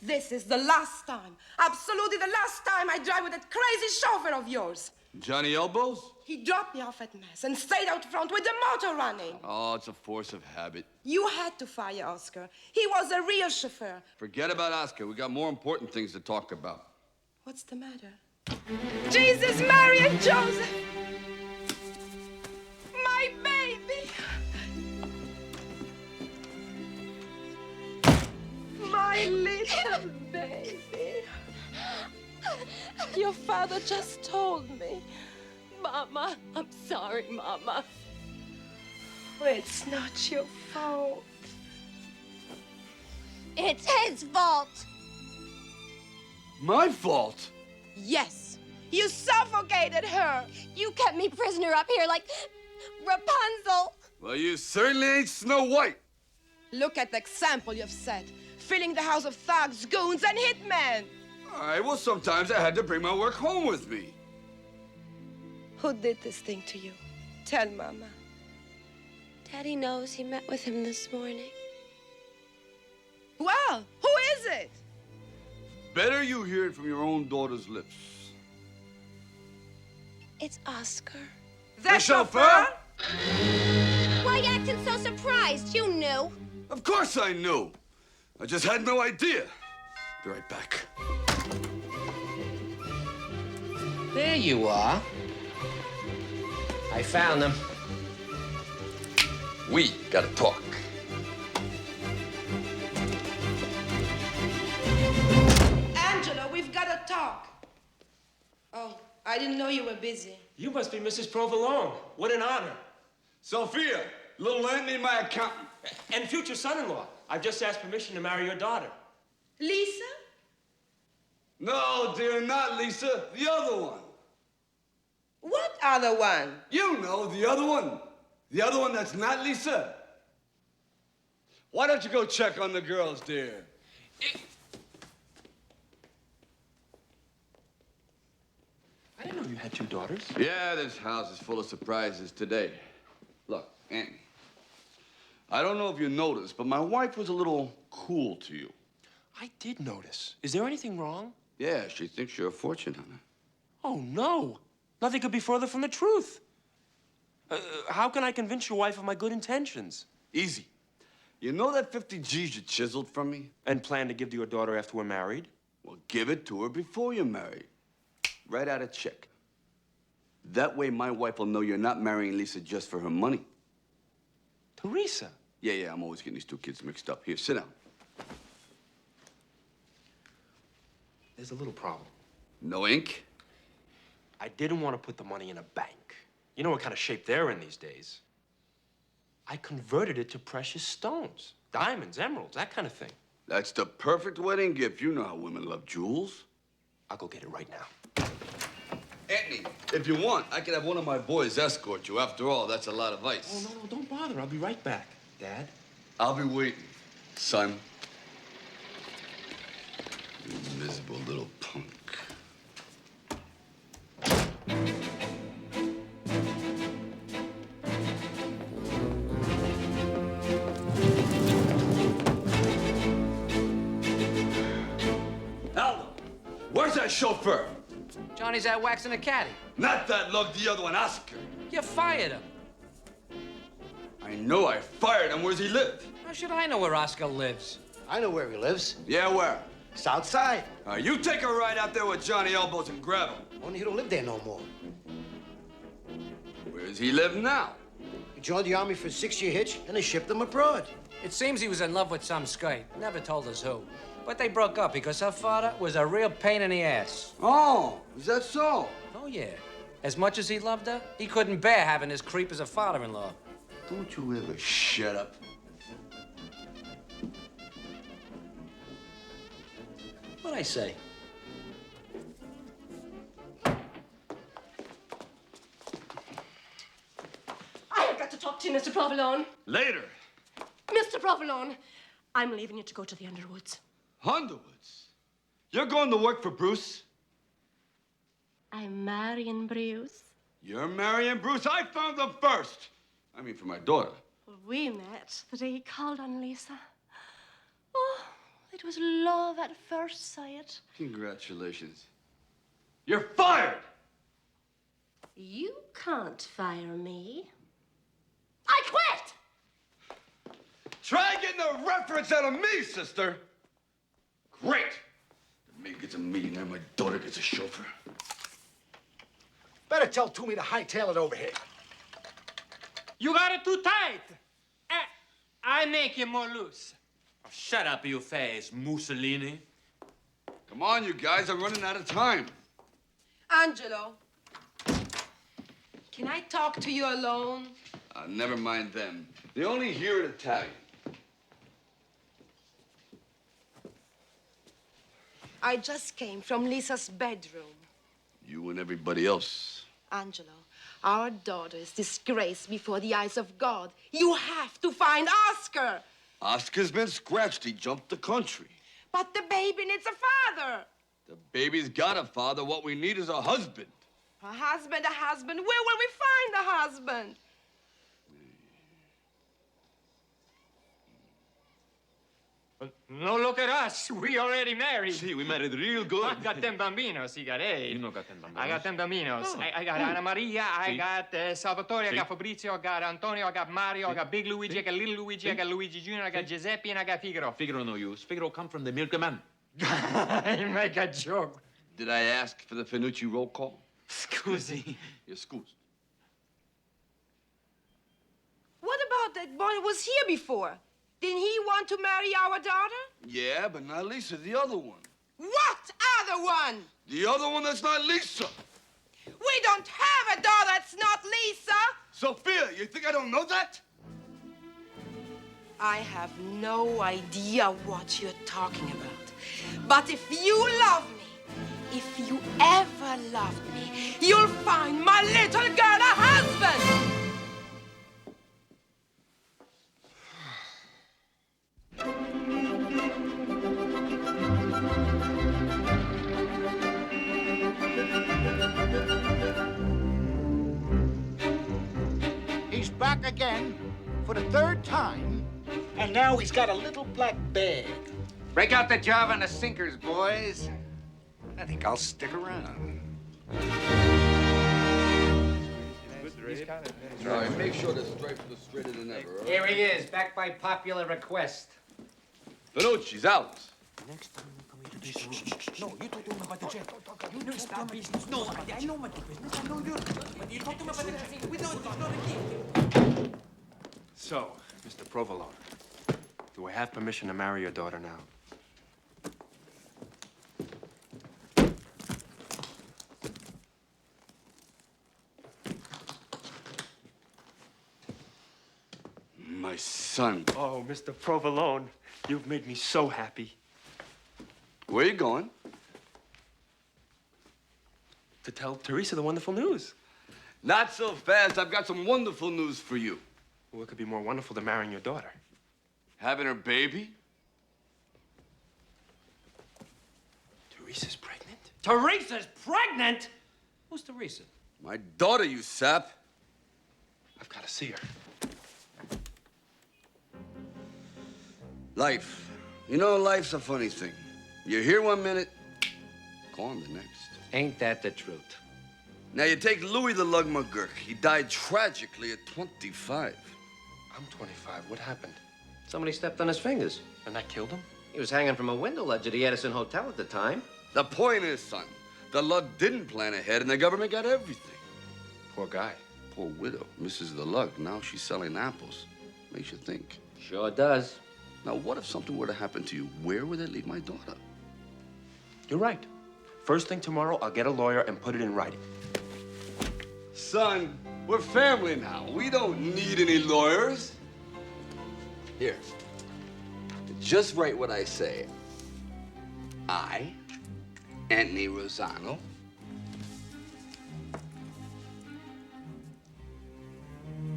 [SPEAKER 1] This is the last time, absolutely the last time I drive with that crazy chauffeur of yours.
[SPEAKER 3] Johnny Elbows?
[SPEAKER 1] He dropped me off at Mass and stayed out front with the motor running.
[SPEAKER 3] Oh, it's a force of habit.
[SPEAKER 1] You had to fire Oscar. He was a real chauffeur.
[SPEAKER 3] Forget about Oscar. We got more important things to talk about.
[SPEAKER 1] What's the matter? Jesus, Mary, and Joseph! My baby! My little baby. Your father just told me.
[SPEAKER 22] Mama, I'm sorry, Mama.
[SPEAKER 1] It's not your fault.
[SPEAKER 15] It's his fault.
[SPEAKER 3] My fault?
[SPEAKER 1] Yes. You suffocated her.
[SPEAKER 15] You kept me prisoner up here like Rapunzel.
[SPEAKER 3] Well, you certainly ain't Snow White.
[SPEAKER 1] Look at the example you've set, filling the house of thugs, goons, and hitmen.
[SPEAKER 3] All right, well, sometimes I had to bring my work home with me.
[SPEAKER 1] Who did this thing to you? Tell Mama.
[SPEAKER 15] Daddy knows he met with him this morning.
[SPEAKER 1] Well, who is it?
[SPEAKER 3] Better you hear it from your own daughter's lips.
[SPEAKER 15] It's Oscar.
[SPEAKER 1] The chauffeur?
[SPEAKER 15] Why you acting so surprised? You knew.
[SPEAKER 3] Of course I knew. I just had no idea. Be right back.
[SPEAKER 9] There you are. I found them.
[SPEAKER 3] We gotta talk.
[SPEAKER 1] Angela, we've got to talk. Oh, I didn't know you were busy.
[SPEAKER 8] You must be Mrs. Provolone. What an honor.
[SPEAKER 3] Sophia, little Anthony, my accountant.
[SPEAKER 8] And future son-in-law. I've just asked permission to marry your daughter.
[SPEAKER 1] Lisa?
[SPEAKER 3] No, dear, not Lisa. The other one.
[SPEAKER 1] What other one?
[SPEAKER 3] You know, the other one. The other one that's not Lisa. Why don't you go check on the girls, dear?
[SPEAKER 8] I didn't know you had two daughters.
[SPEAKER 3] Yeah, this house is full of surprises today. Look, Anthony, I don't know if you noticed, but my wife was a little cool to you.
[SPEAKER 10] I did notice. Is there anything wrong?
[SPEAKER 3] Yeah, she thinks you're a fortune hunter.
[SPEAKER 10] Oh, no. Nothing could be further from the truth. How can I convince your wife of my good intentions?
[SPEAKER 3] Easy. You know that 50 G's you chiseled from me?
[SPEAKER 10] And plan to give to your daughter after we're married?
[SPEAKER 3] Well, give it to her before you're married. Write out a check. That way my wife will know you're not marrying Lisa just for her money.
[SPEAKER 10] Teresa.
[SPEAKER 2] Yeah, I'm always getting these two kids mixed up. Here, sit down.
[SPEAKER 10] There's a little problem.
[SPEAKER 2] No ink?
[SPEAKER 10] I didn't want to put the money in a bank. You know what kind of shape they're in these days. I converted it to precious stones. Diamonds, emeralds, that kind of thing.
[SPEAKER 2] That's the perfect wedding gift. You know how women love jewels.
[SPEAKER 10] I'll go get it right now.
[SPEAKER 2] Anthony, if you want, I could have one of my boys escort you. After all, that's a lot of ice.
[SPEAKER 10] Oh, no, don't bother. I'll be right back, Dad.
[SPEAKER 2] I'll be waiting, son. You miserable little punk.
[SPEAKER 3] Aldo, where's that chauffeur?
[SPEAKER 9] Johnny's out waxing a caddy.
[SPEAKER 3] Not that lug, the other one, Oscar.
[SPEAKER 9] You fired him.
[SPEAKER 3] I know I fired him. Where's he live?
[SPEAKER 9] How should I know where Oscar lives?
[SPEAKER 4] I know where he lives.
[SPEAKER 3] Yeah, where?
[SPEAKER 4] South side.
[SPEAKER 3] You take a ride out there with Johnny Elbows and grab him.
[SPEAKER 4] Only he don't live there no more.
[SPEAKER 3] Where does he live now?
[SPEAKER 4] He joined the army for a 6-year hitch, and they shipped him abroad.
[SPEAKER 9] It seems he was in love with some skate. Never told us who. But they broke up because her father was a real pain in the ass.
[SPEAKER 3] Oh, is that so?
[SPEAKER 9] Oh, yeah. As much as he loved her, he couldn't bear having his creep as a father-in-law.
[SPEAKER 2] Don't you ever shut up.
[SPEAKER 9] What'd I say?
[SPEAKER 15] I have got to talk to you, Mr. Provolone.
[SPEAKER 3] Later.
[SPEAKER 15] Mr. Provolone, I'm leaving you to go to the Underwoods.
[SPEAKER 3] Underwoods? You're going to work for Bruce?
[SPEAKER 15] I'm marrying Bruce.
[SPEAKER 3] You're marrying Bruce? I found him first. I mean, for my daughter.
[SPEAKER 15] We met the day he called on Lisa. Oh, it was love at first sight.
[SPEAKER 3] Congratulations. You're fired!
[SPEAKER 15] You can't fire me. I quit!
[SPEAKER 3] Try getting a reference out of me, sister. Great. The maid gets a millionaire, my daughter gets a chauffeur.
[SPEAKER 4] Better tell Toomey to hightail it over here.
[SPEAKER 17] You got it too tight. I make you more loose.
[SPEAKER 10] Oh, shut up, you face, Mussolini.
[SPEAKER 3] Come on, you guys. I'm running out of time.
[SPEAKER 1] Angelo, can I talk to you alone?
[SPEAKER 3] Never mind them. They only hear it Italian.
[SPEAKER 1] I just came from Lisa's bedroom.
[SPEAKER 2] You and everybody else.
[SPEAKER 1] Angelo, our daughter is disgraced before the eyes of God. You have to find Oscar.
[SPEAKER 3] Oscar's been scratched. He jumped the country.
[SPEAKER 1] But the baby needs a father.
[SPEAKER 3] The baby's got a father. What we need is a husband.
[SPEAKER 1] A husband, a husband. Where will we find a husband?
[SPEAKER 17] No, look at us. We already married.
[SPEAKER 3] See, we married real good.
[SPEAKER 17] I got 10 bambinos. He got 8.
[SPEAKER 10] You know got 10 bambinos.
[SPEAKER 17] I got 10 bambinos.
[SPEAKER 10] Oh.
[SPEAKER 17] I got Anna Maria. I got Salvatore. I
[SPEAKER 10] Si.
[SPEAKER 17] got Fabrizio. I got Antonio. I got Mario. I got Big Luigi. I got Little Luigi. I got Luigi Jr. I got Giuseppe. And I got Figaro.
[SPEAKER 10] Figaro no use. Figaro come from the milkman.
[SPEAKER 17] I make a joke.
[SPEAKER 2] Did I ask for the Finucci roll call?
[SPEAKER 17] Scusi.
[SPEAKER 2] You're excused.
[SPEAKER 1] What about that boy who was here before? Didn't he want to marry our daughter?
[SPEAKER 2] Yeah, but not Lisa, the other one.
[SPEAKER 1] What other one?
[SPEAKER 2] The other one that's not Lisa.
[SPEAKER 1] We don't have a daughter that's not Lisa.
[SPEAKER 3] Sophia, you think I don't know that?
[SPEAKER 1] I have no idea what you're talking about. But if you love me, if you ever loved me, you'll find my little girl a husband.
[SPEAKER 4] He's back again for the 3rd time, and now he's got a little black bag.
[SPEAKER 5] Break out the Java and the sinkers, boys. I think I'll stick around.
[SPEAKER 2] All right, make sure the stripes are straighter than ever, all right?
[SPEAKER 9] Here he is, back by popular request.
[SPEAKER 2] Finucci's out.
[SPEAKER 12] Next time you come here to this room. No, you talk to him about the jet. You know it's not business. No, I know my business. I know yours. But you talk to him about the jet. We know it's not a gift.
[SPEAKER 3] So,
[SPEAKER 10] Mr. Provolone, do I have permission to marry your daughter now?
[SPEAKER 2] My son.
[SPEAKER 8] Oh, Mr. Provolone, you've made me so happy.
[SPEAKER 2] Where you going?
[SPEAKER 10] To tell Teresa the wonderful news.
[SPEAKER 2] Not so fast. I've got some wonderful news for you.
[SPEAKER 10] Well, what could be more wonderful than marrying your daughter?
[SPEAKER 2] Having her baby?
[SPEAKER 10] Teresa's pregnant?
[SPEAKER 9] Teresa's pregnant? Who's Teresa?
[SPEAKER 2] My daughter, you sap.
[SPEAKER 10] I've got to see her.
[SPEAKER 2] Life. You know, life's a funny thing. You're here one minute, gone the next.
[SPEAKER 9] Ain't that the truth?
[SPEAKER 2] Now, you take Louis the Lug McGurk. He died tragically at 25.
[SPEAKER 10] I'm 25. What happened?
[SPEAKER 9] Somebody stepped on his fingers.
[SPEAKER 10] And that killed him?
[SPEAKER 9] He was hanging from a window ledge at the Edison Hotel at the time.
[SPEAKER 2] The point is, son, the Lug didn't plan ahead, and the government got everything.
[SPEAKER 10] Poor guy.
[SPEAKER 2] Poor widow, Mrs. the Lug. Now she's selling apples. Makes you think.
[SPEAKER 9] Sure does.
[SPEAKER 2] Now, what if something were to happen to you? Where would that leave my daughter?
[SPEAKER 10] You're right. First thing tomorrow, I'll get a lawyer and put it in writing.
[SPEAKER 2] Son, we're family now. We don't need any lawyers. Here. Just write what I say. I, Anthony Rosano.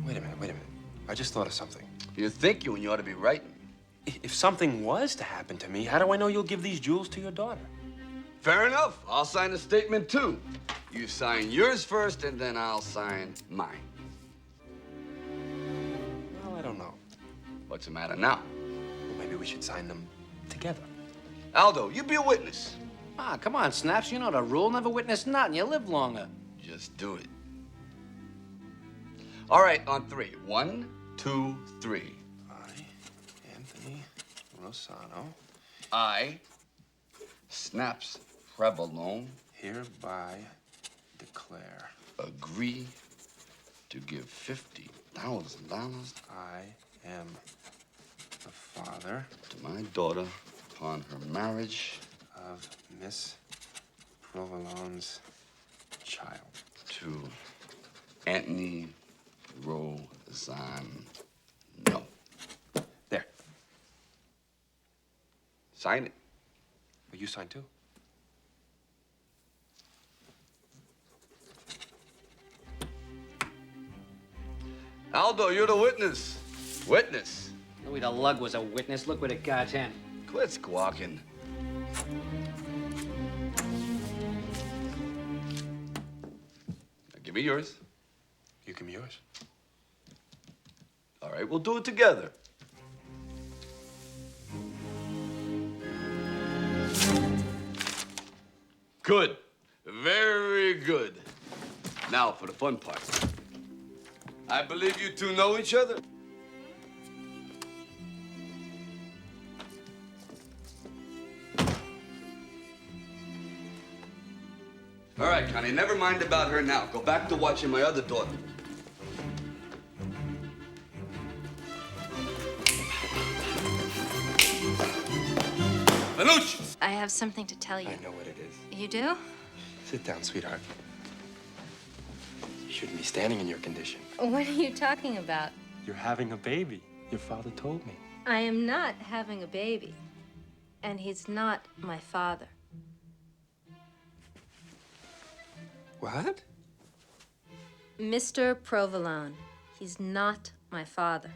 [SPEAKER 10] Wait a minute. I just thought of something.
[SPEAKER 2] You're thinking when you ought to be writing.
[SPEAKER 10] If something was to happen to me, how do I know you'll give these jewels to your daughter?
[SPEAKER 2] Fair enough. I'll sign the statement, too. You sign yours first, and then I'll sign mine.
[SPEAKER 10] Well, I don't know.
[SPEAKER 2] What's the matter now?
[SPEAKER 10] Well, maybe we should sign them together.
[SPEAKER 2] Aldo, you be a witness.
[SPEAKER 9] Ah, come on, Snaps. You know the rule. Never witness nothing. You live longer.
[SPEAKER 2] Just do it. All right, on three. 1, 2, 3.
[SPEAKER 10] I, Anthony Rosano.
[SPEAKER 2] I, Snaps Provolone,
[SPEAKER 10] hereby declare.
[SPEAKER 2] Agree to give $50,000.
[SPEAKER 10] I am the father
[SPEAKER 2] to my daughter upon her marriage
[SPEAKER 10] of Miss Provolone's child.
[SPEAKER 2] To Anthony Rosano.
[SPEAKER 10] There.
[SPEAKER 2] Sign it.
[SPEAKER 10] Will you sign too?
[SPEAKER 2] Aldo, you're the witness. Witness.
[SPEAKER 9] Louis the Lug was a witness. Look what it got him.
[SPEAKER 2] Quit squawking. Now give me yours.
[SPEAKER 10] You give me yours.
[SPEAKER 2] All right, we'll do it together. Good. Very good. Now for the fun part. I believe you two know each other. All right, Connie, never mind about her now. Go back to watching my other daughter. Manucci!
[SPEAKER 6] I have something to tell you.
[SPEAKER 10] I know what it is.
[SPEAKER 6] You do?
[SPEAKER 10] Sit down, sweetheart. You shouldn't be standing in your condition.
[SPEAKER 6] What are you talking about?
[SPEAKER 10] You're having a baby. Your father told me.
[SPEAKER 6] I am not having a baby. And he's not my father.
[SPEAKER 10] What?
[SPEAKER 6] Mr. Provolone. He's not my father.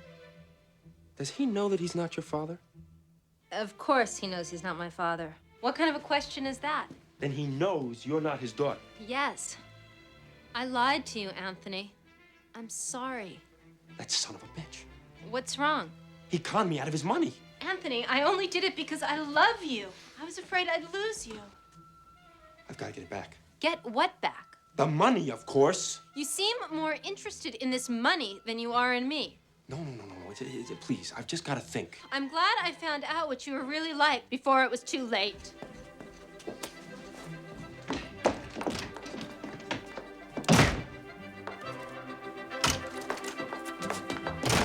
[SPEAKER 10] Does he know that he's not your father?
[SPEAKER 6] Of course he knows he's not my father. What kind of a question is that?
[SPEAKER 10] Then he knows you're not his daughter.
[SPEAKER 6] Yes. I lied to you, Anthony. I'm sorry.
[SPEAKER 10] That son of a bitch.
[SPEAKER 6] What's wrong?
[SPEAKER 10] He conned me out of his money.
[SPEAKER 6] Anthony, I only did it because I love you. I was afraid I'd lose you.
[SPEAKER 10] I've got to get it back.
[SPEAKER 6] Get what back?
[SPEAKER 10] The money, of course.
[SPEAKER 6] You seem more interested in this money than you are in me.
[SPEAKER 10] No. Please, I've just got to think.
[SPEAKER 6] I'm glad I found out what you were really like before it was too late.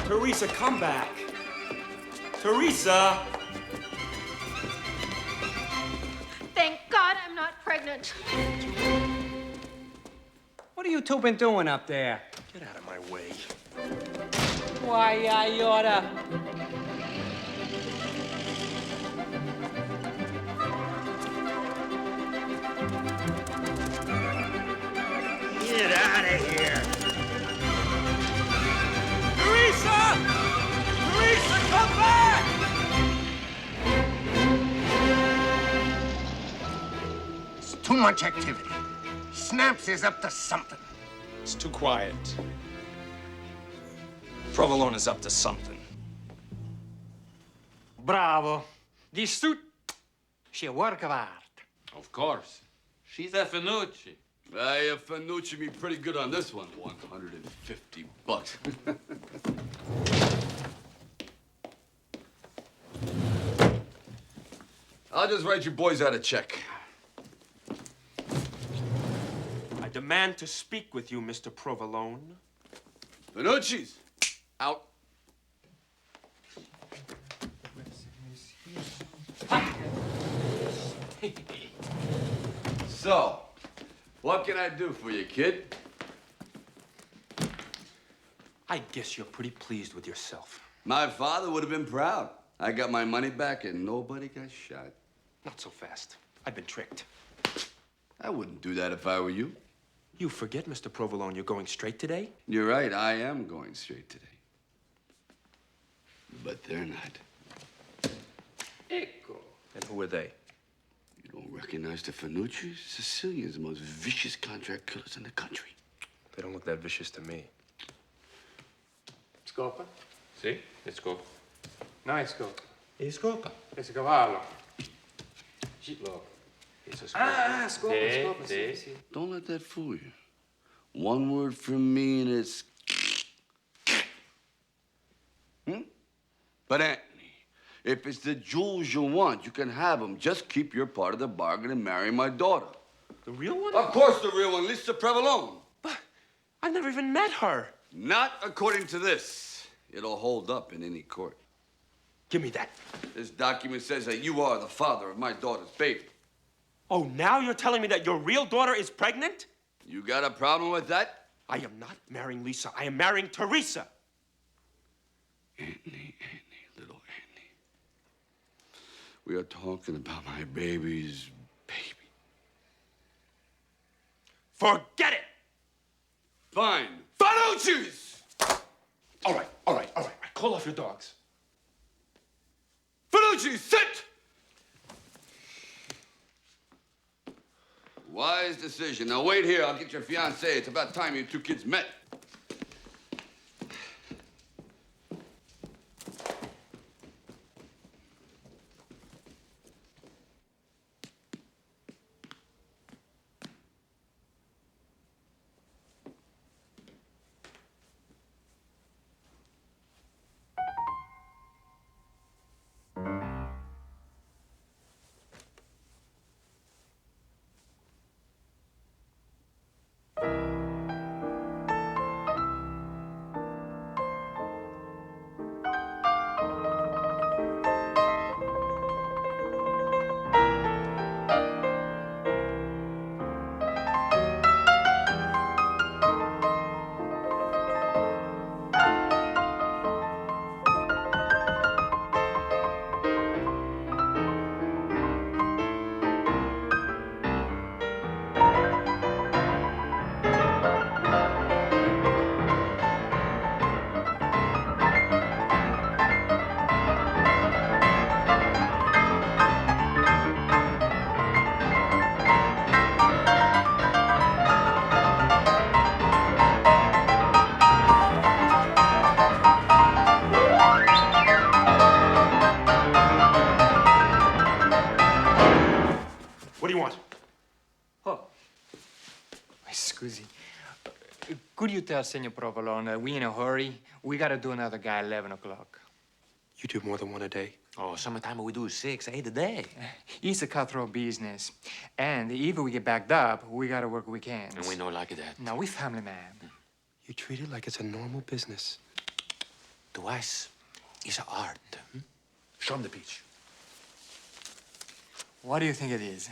[SPEAKER 8] Teresa, come back. Teresa!
[SPEAKER 15] Thank God I'm not pregnant.
[SPEAKER 9] What have you two been doing up there?
[SPEAKER 10] Get out of my way.
[SPEAKER 9] Why, I oughta.
[SPEAKER 12] Get out of here.
[SPEAKER 8] Teresa! Teresa, come back!
[SPEAKER 5] It's too much activity. Snaps is up to something.
[SPEAKER 10] It's too quiet. Provolone is up to something.
[SPEAKER 17] Bravo. This suit, she a work of art.
[SPEAKER 2] Of course.
[SPEAKER 14] She's a Finucci.
[SPEAKER 2] Finucci me pretty good on this one. $150. I'll just write you boys out a check.
[SPEAKER 8] I demand to speak with you, Mr. Provolone.
[SPEAKER 2] Finucci's out. So, what can I do for you, kid?
[SPEAKER 8] I guess you're pretty pleased with yourself.
[SPEAKER 2] My father would have been proud. I got my money back and nobody got shot.
[SPEAKER 8] Not so fast. I've been tricked.
[SPEAKER 2] I wouldn't do that if I were you.
[SPEAKER 8] You forget, Mr. Provolone, you're going straight today?
[SPEAKER 2] You're right, I am going straight today. But they're not.
[SPEAKER 8] Ecco. And who are they?
[SPEAKER 2] You don't recognize the Finucci's? Sicilians, the most vicious contract killers in the country.
[SPEAKER 10] They don't look that vicious to me.
[SPEAKER 17] Scopa?
[SPEAKER 10] Sì, è scopa.
[SPEAKER 17] No, è scopa.
[SPEAKER 10] È scopa.
[SPEAKER 17] È cavallo.
[SPEAKER 10] Look, it's a
[SPEAKER 17] Ah, scopa, scopa,
[SPEAKER 10] sì,
[SPEAKER 17] sì, sì.
[SPEAKER 2] Don't let that fool you. One word from me and it's... But Anthony, if it's the jewels you want, you can have them. Just keep your part of the bargain and marry my daughter.
[SPEAKER 8] The real one?
[SPEAKER 2] Of course the real one, Lisa Provolone.
[SPEAKER 8] But I've never even met her.
[SPEAKER 2] Not according to this. It'll hold up in any court.
[SPEAKER 8] Give me that.
[SPEAKER 2] This document says that you are the father of my daughter's baby.
[SPEAKER 8] Oh, now you're telling me that your real daughter is pregnant?
[SPEAKER 2] You got a problem with that?
[SPEAKER 8] I am not marrying Lisa. I am marrying Teresa.
[SPEAKER 2] Anthony, little Anthony. We are talking about my baby's baby.
[SPEAKER 8] Forget it!
[SPEAKER 2] Fine. Finucci's!
[SPEAKER 8] All right. Call off your dogs.
[SPEAKER 2] Finucci, sit! Wise decision. Now wait here. I'll get your fiancée. It's about time you two kids met.
[SPEAKER 8] What do you want?
[SPEAKER 17] Oh. Scusi. Could you tell Senor Provolone we in a hurry? We gotta do another guy 11 o'clock.
[SPEAKER 8] You do more than one a day?
[SPEAKER 10] Oh, summertime we do 6, 8 a day.
[SPEAKER 17] It's a cutthroat business. And if we get backed up, we gotta work weekends.
[SPEAKER 10] And we know like that.
[SPEAKER 17] Now, we family man.
[SPEAKER 8] You treat it like it's a normal business.
[SPEAKER 10] To us, is art. Show him the peach.
[SPEAKER 17] What do you think it is?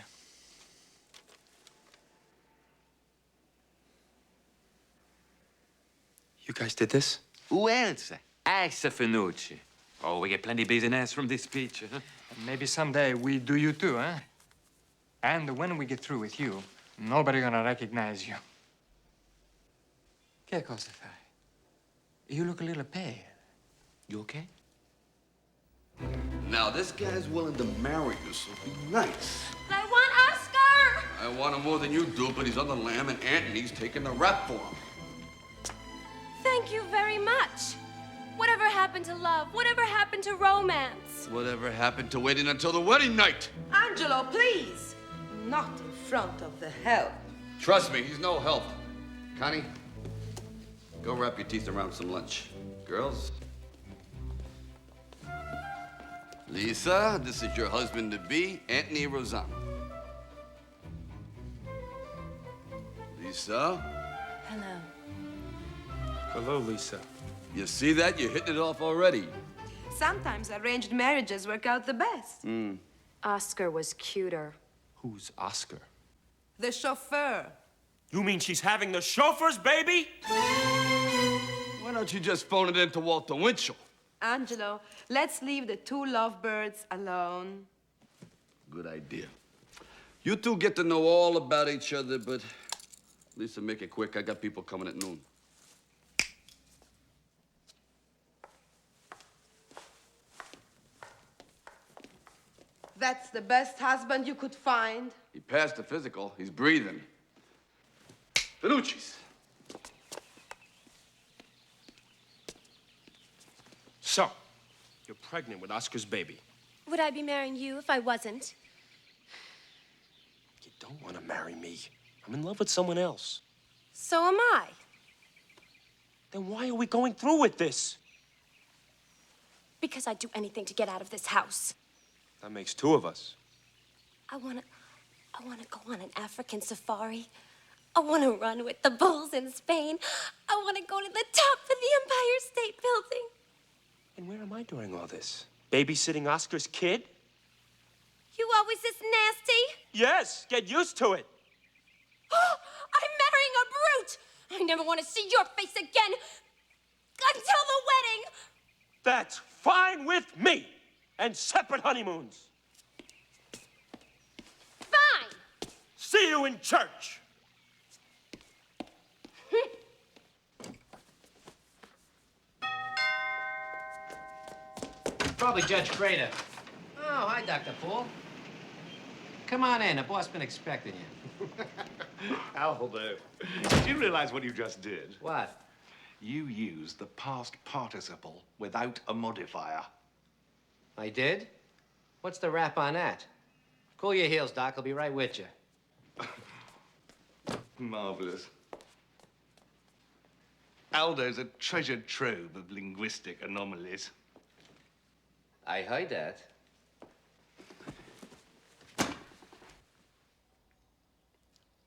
[SPEAKER 10] You guys did this?
[SPEAKER 14] Who else? Ask Finucci. Oh, we get plenty business from this peach. Huh?
[SPEAKER 17] Maybe someday we do you too, huh? And when we get through with you, nobody gonna recognize you. Che cosa fai? You look a little pale.
[SPEAKER 10] You okay?
[SPEAKER 2] Now, this guy's willing to marry you, so be nice.
[SPEAKER 15] But I want Oscar!
[SPEAKER 2] I want him more than you do, but he's on the lam and Anthony's taking the rap for him.
[SPEAKER 15] Thank you very much. Whatever happened to love? Whatever happened to romance?
[SPEAKER 2] Whatever happened to waiting until the wedding night?
[SPEAKER 1] Angelo, please. Not in front of the help.
[SPEAKER 2] Trust me, he's no help. Connie, go wrap your teeth around some lunch. Girls. Lisa, this is your husband-to-be, Anthony Rosanna. Lisa?
[SPEAKER 22] Hello.
[SPEAKER 10] Hello, Lisa.
[SPEAKER 2] You see that? You're hitting it off already.
[SPEAKER 1] Sometimes arranged marriages work out the best.
[SPEAKER 6] Oscar was cuter.
[SPEAKER 10] Who's Oscar?
[SPEAKER 1] The chauffeur.
[SPEAKER 8] You mean she's having the chauffeur's baby?
[SPEAKER 2] Why don't you just phone it in to Walter Winchell?
[SPEAKER 1] Angelo, let's leave the two lovebirds alone.
[SPEAKER 2] Good idea. You two get to know all about each other, but Lisa, make it quick. I got people coming at noon.
[SPEAKER 1] That's the best husband you could find.
[SPEAKER 2] He passed the physical. He's breathing. Finucci's.
[SPEAKER 8] So, you're pregnant with Oscar's baby.
[SPEAKER 15] Would I be marrying you if I wasn't?
[SPEAKER 8] You don't want to marry me. I'm in love with someone else.
[SPEAKER 15] So am I.
[SPEAKER 8] Then why are we going through with this?
[SPEAKER 15] Because I'd do anything to get out of this house.
[SPEAKER 10] That makes two of us.
[SPEAKER 15] I wanna go on an African safari. I wanna run with the bulls in Spain. I wanna go to the top of the Empire State Building.
[SPEAKER 8] And where am I during all this? Babysitting Oscar's kid?
[SPEAKER 15] You always this nasty?
[SPEAKER 8] Yes, get used to it.
[SPEAKER 15] I'm marrying a brute! I never want to see your face again until the wedding!
[SPEAKER 8] That's fine with me. And separate honeymoons.
[SPEAKER 15] Fine!
[SPEAKER 8] See you in church.
[SPEAKER 9] Probably Judge Crater. Oh, hi, Dr. Poole. Come on in. The boss been expecting you.
[SPEAKER 13] Aldo, do you realize what you just did?
[SPEAKER 9] What?
[SPEAKER 13] You used the past participle without a modifier.
[SPEAKER 9] I did? What's the rap on that? Cool your heels, Doc. I'll be right with you.
[SPEAKER 13] Marvelous. Aldo's a treasured trove of linguistic anomalies.
[SPEAKER 9] I heard that.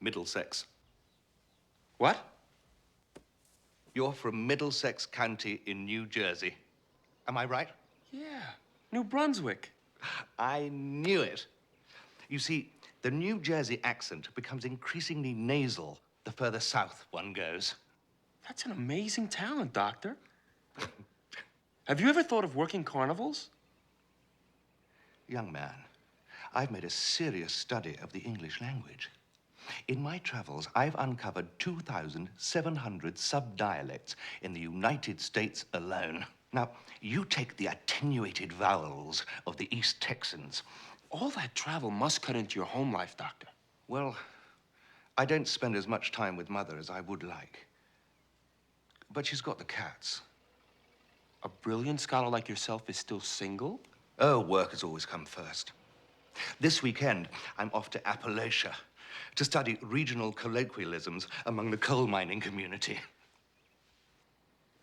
[SPEAKER 13] Middlesex.
[SPEAKER 10] What?
[SPEAKER 13] You're from Middlesex County in New Jersey. Am I right?
[SPEAKER 10] Yeah, New Brunswick.
[SPEAKER 13] I knew it. You see, the New Jersey accent becomes increasingly nasal the further south one goes.
[SPEAKER 10] That's an amazing talent, Doctor. Have you ever thought of working carnivals?
[SPEAKER 13] Young man, I've made a serious study of the English language. In my travels, I've uncovered 2,700 subdialects in the United States alone. Now, you take the attenuated vowels of the East Texans.
[SPEAKER 10] All that travel must cut into your home life, Doctor.
[SPEAKER 13] Well, I don't spend as much time with Mother as I would like. But she's got the cats.
[SPEAKER 10] A brilliant scholar like yourself is still single?
[SPEAKER 13] Oh, work has always come first. This weekend, I'm off to Appalachia to study regional colloquialisms among the coal mining community.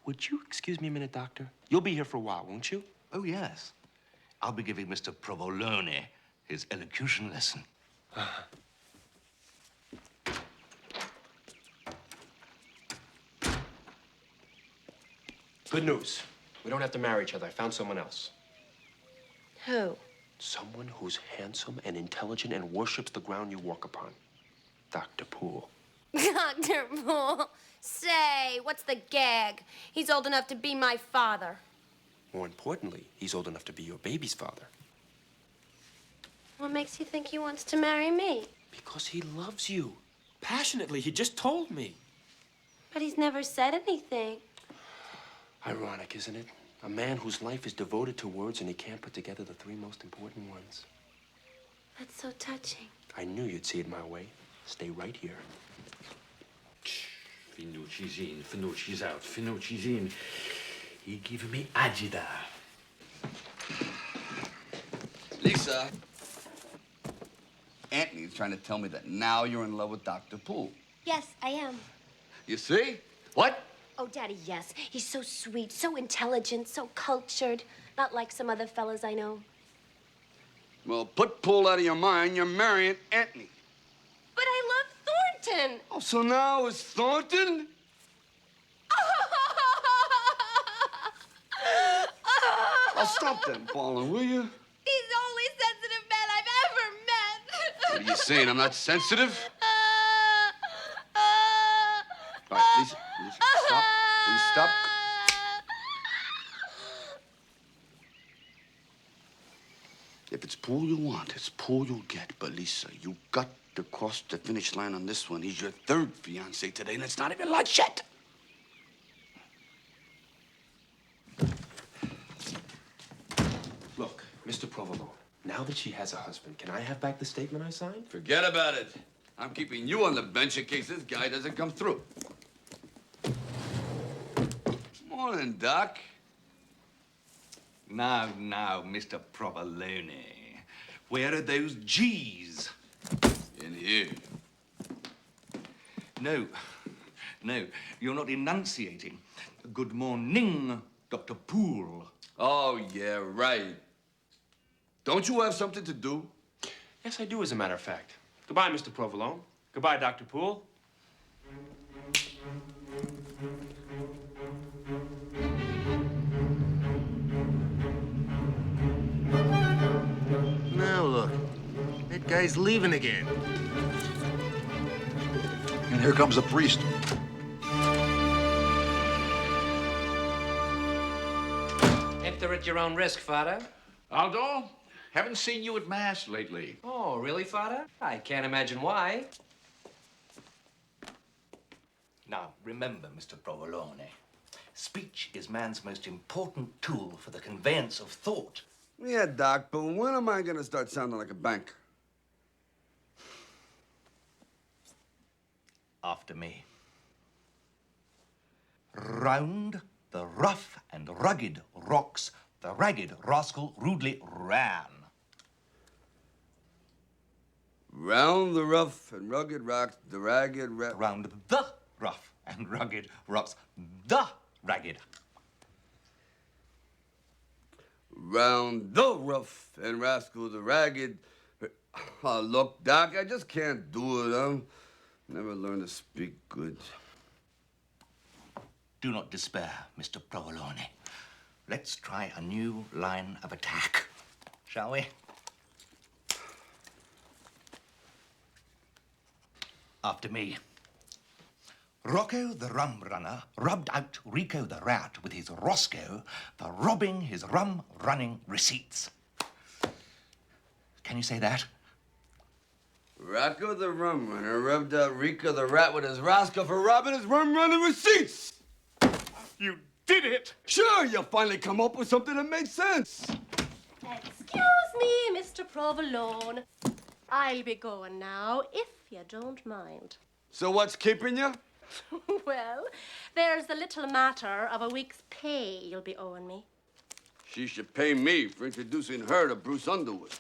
[SPEAKER 10] Would you excuse me a minute, Doctor? You'll be here for a while, won't you?
[SPEAKER 13] Oh, yes. I'll be giving Mr. Provolone his elocution lesson.
[SPEAKER 8] Good news.
[SPEAKER 10] We don't have to marry each other. I found someone else.
[SPEAKER 22] Who?
[SPEAKER 10] Someone who's handsome and intelligent and worships the ground you walk upon. Dr. Poole.
[SPEAKER 15] Dr. Poole, say, what's the gag? He's old enough to be my father.
[SPEAKER 10] More importantly, he's old enough to be your baby's father.
[SPEAKER 15] What makes you think he wants to marry me?
[SPEAKER 10] Because he loves you. Passionately, he just told me.
[SPEAKER 15] But he's never said anything.
[SPEAKER 10] Ironic, isn't it? A man whose life is devoted to words and he can't put together the three most important ones.
[SPEAKER 15] That's so touching.
[SPEAKER 10] I knew you'd see it my way. Stay right here.
[SPEAKER 14] Finucci's in, Finucci's out, Finucci's in. He give me agita.
[SPEAKER 2] Lisa, Anthony's trying to tell me that now you're in love with Dr. Poole.
[SPEAKER 15] Yes, I am.
[SPEAKER 2] You see? What?
[SPEAKER 15] Oh, Daddy, yes. He's so sweet, so intelligent, so cultured. Not like some other fellas I know.
[SPEAKER 2] Well, put Poole out of your mind. You're marrying Anthony.
[SPEAKER 15] But I love Thornton.
[SPEAKER 2] Oh, so now it's Thornton? I'll stop that bawling, will you?
[SPEAKER 15] He's the only sensitive man I've ever met.
[SPEAKER 2] What are you saying? I'm not sensitive? All right, Lisa, stop. Will you stop? If it's Poole you want, it's Poole you'll get. But Lisa, you got to cross the finish line on this one. He's your third fiancé today, and it's not even lunch yet.
[SPEAKER 10] Look, Mr. Provolone, now that she has a husband, can I have back the statement I signed?
[SPEAKER 2] Forget about it. I'm keeping you on the bench in case this guy doesn't come through. Morning, Doc.
[SPEAKER 13] Now, Mr. Provolone. Where are those G's?
[SPEAKER 2] In here.
[SPEAKER 13] No, you're not enunciating. Good morning, Dr. Poole.
[SPEAKER 2] Oh, yeah, right. Don't you have something to do?
[SPEAKER 10] Yes, I do, as a matter of fact. Goodbye, Mr. Provolone. Goodbye, Dr. Poole.
[SPEAKER 5] Now look, that guy's leaving again.
[SPEAKER 16] And here comes the priest.
[SPEAKER 9] Enter at your own risk, Father.
[SPEAKER 20] Aldo, haven't seen you at Mass lately.
[SPEAKER 9] Oh, really, Father? I can't imagine why.
[SPEAKER 13] Now, remember, Mr. Provolone, speech is man's most important tool for the conveyance of thought.
[SPEAKER 2] Yeah, Doc, but when am I going to start sounding like a banker?
[SPEAKER 13] After me. Round the rough and rugged rocks, the ragged rascal rudely ran.
[SPEAKER 2] Round the rough and rugged rocks, the ragged
[SPEAKER 13] Round the rough and rugged rocks, the ragged.
[SPEAKER 2] Round the rough and rascal, the ragged. Oh, look, Doc, I just can't do it. I'm never learned to speak good.
[SPEAKER 13] Do not despair, Mr. Provolone. Let's try a new line of attack, shall we? After me. Rocco the rum runner rubbed out Rico the rat with his Roscoe for robbing his rum-running receipts. Can you say that?
[SPEAKER 2] Rocco the rum runner rubbed out Rico the rat with his Roscoe for robbing his rum-running receipts.
[SPEAKER 3] You did it!
[SPEAKER 2] Sure, you finally come up with something that makes sense.
[SPEAKER 22] Excuse me, Mr. Provolone. I'll be going now, if you don't mind.
[SPEAKER 2] So what's keeping you?
[SPEAKER 22] Well, there's the little matter of a week's pay you'll be owing me.
[SPEAKER 2] She should pay me for introducing her to Bruce Underwood.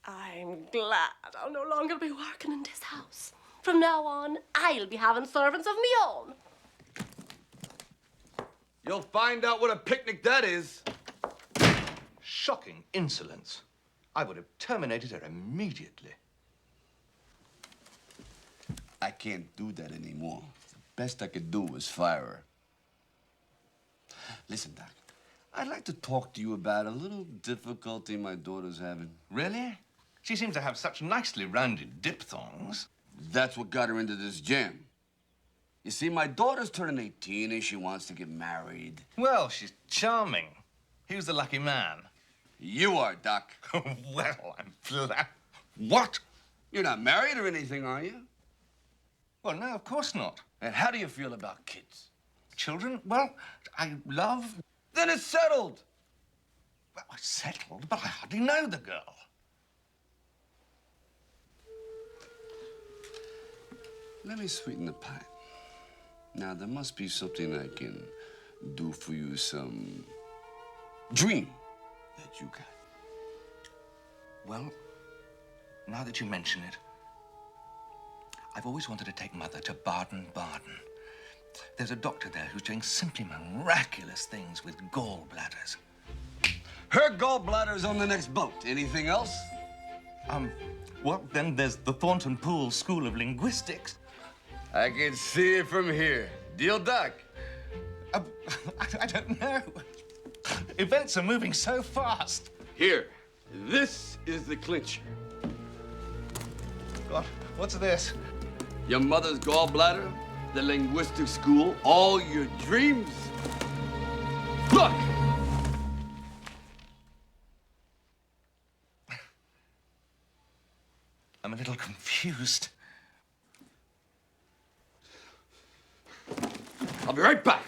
[SPEAKER 22] I'm glad I'll no longer be working in this house. From now on, I'll be having servants of me own.
[SPEAKER 2] You'll find out what a picnic that is.
[SPEAKER 13] Shocking insolence. I would have terminated her immediately.
[SPEAKER 2] I can't do that anymore. The best I could do was fire her. Listen, Doc, I'd like to talk to you about a little difficulty my daughter's having.
[SPEAKER 13] Really? She seems to have such nicely rounded diphthongs.
[SPEAKER 2] That's what got her into this jam. You see, my daughter's turning 18 and she wants to get married.
[SPEAKER 13] Well, she's charming. Who's the lucky man?
[SPEAKER 2] You are, Doc.
[SPEAKER 13] Well, I'm flat. What?
[SPEAKER 2] You're not married or anything, are you?
[SPEAKER 13] Well, no, of course not.
[SPEAKER 2] And how do you feel about kids?
[SPEAKER 13] Children? Well, I love...
[SPEAKER 2] Then it's settled.
[SPEAKER 13] Well, settled? But I hardly know the girl.
[SPEAKER 2] Let me sweeten the pot. Now, there must be something I can do for you, some dream that you got.
[SPEAKER 13] Well, now that you mention it, I've always wanted to take Mother to Baden-Baden. There's a doctor there who's doing simply miraculous things with gallbladders.
[SPEAKER 2] Her gallbladder's on the next boat. Anything else?
[SPEAKER 13] Well, then there's the Thornton Poole School of Linguistics.
[SPEAKER 2] I can see it from here. Deal, Doc?
[SPEAKER 13] I don't know. Events are moving so fast.
[SPEAKER 2] Here, this is the clincher.
[SPEAKER 13] God, what's this?
[SPEAKER 2] Your mother's gallbladder, the linguistic school, all your dreams. Look!
[SPEAKER 13] I'm a little confused.
[SPEAKER 2] I'll be right back.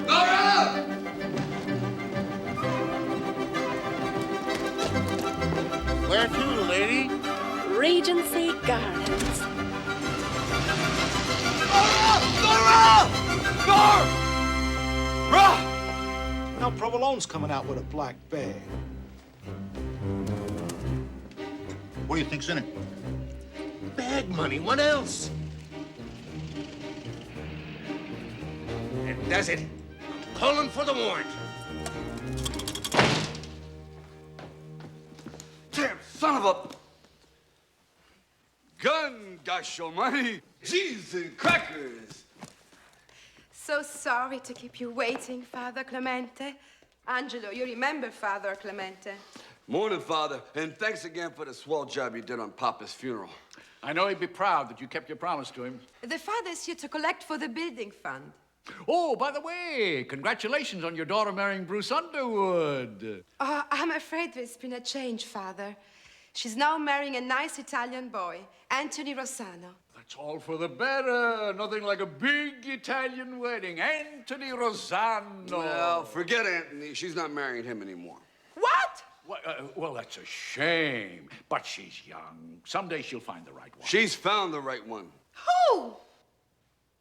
[SPEAKER 2] Nora!
[SPEAKER 4] Where to, lady?
[SPEAKER 22] Regency Gardens.
[SPEAKER 11] Now Provolone's coming out with a black bag.
[SPEAKER 4] What do you think's in it? Bag money. What else?
[SPEAKER 13] It does it. Calling for the warrant.
[SPEAKER 2] Damn son of a gun, gosh almighty. Cheese and crackers.
[SPEAKER 1] So sorry to keep you waiting, Father Clemente. Angelo, you remember Father Clemente.
[SPEAKER 2] Morning, Father, and thanks again for the swell job you did on Papa's funeral.
[SPEAKER 20] I know he'd be proud that you kept your promise to him.
[SPEAKER 1] The father's here to collect for the building fund.
[SPEAKER 20] Oh, by the way, congratulations on your daughter marrying Bruce Underwood.
[SPEAKER 1] I'm afraid there's been a change, Father. She's now marrying a nice Italian boy, Anthony Rossano.
[SPEAKER 20] That's all for the better. Nothing like a big Italian wedding. Anthony Rossano.
[SPEAKER 2] Well, forget Anthony. She's not marrying him anymore.
[SPEAKER 1] What?
[SPEAKER 20] Well, that's a shame. But she's young. Someday she'll find the right one.
[SPEAKER 2] She's found the right one.
[SPEAKER 1] Who?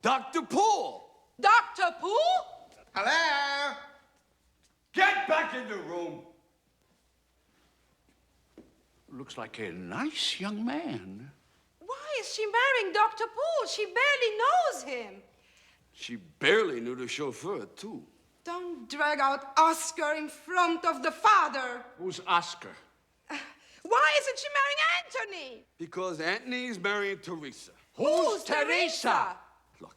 [SPEAKER 2] Dr. Poole.
[SPEAKER 1] Dr. Poole?
[SPEAKER 13] Hello?
[SPEAKER 2] Get back in the room.
[SPEAKER 20] Looks like a nice young man.
[SPEAKER 1] Why is she marrying Dr. Poole? She barely knows him.
[SPEAKER 2] She barely knew the chauffeur, too.
[SPEAKER 1] Don't drag out Oscar in front of the father.
[SPEAKER 20] Who's Oscar?
[SPEAKER 1] Why isn't she marrying Anthony?
[SPEAKER 2] Because Anthony's marrying Teresa.
[SPEAKER 1] Who's Teresa?
[SPEAKER 2] Look,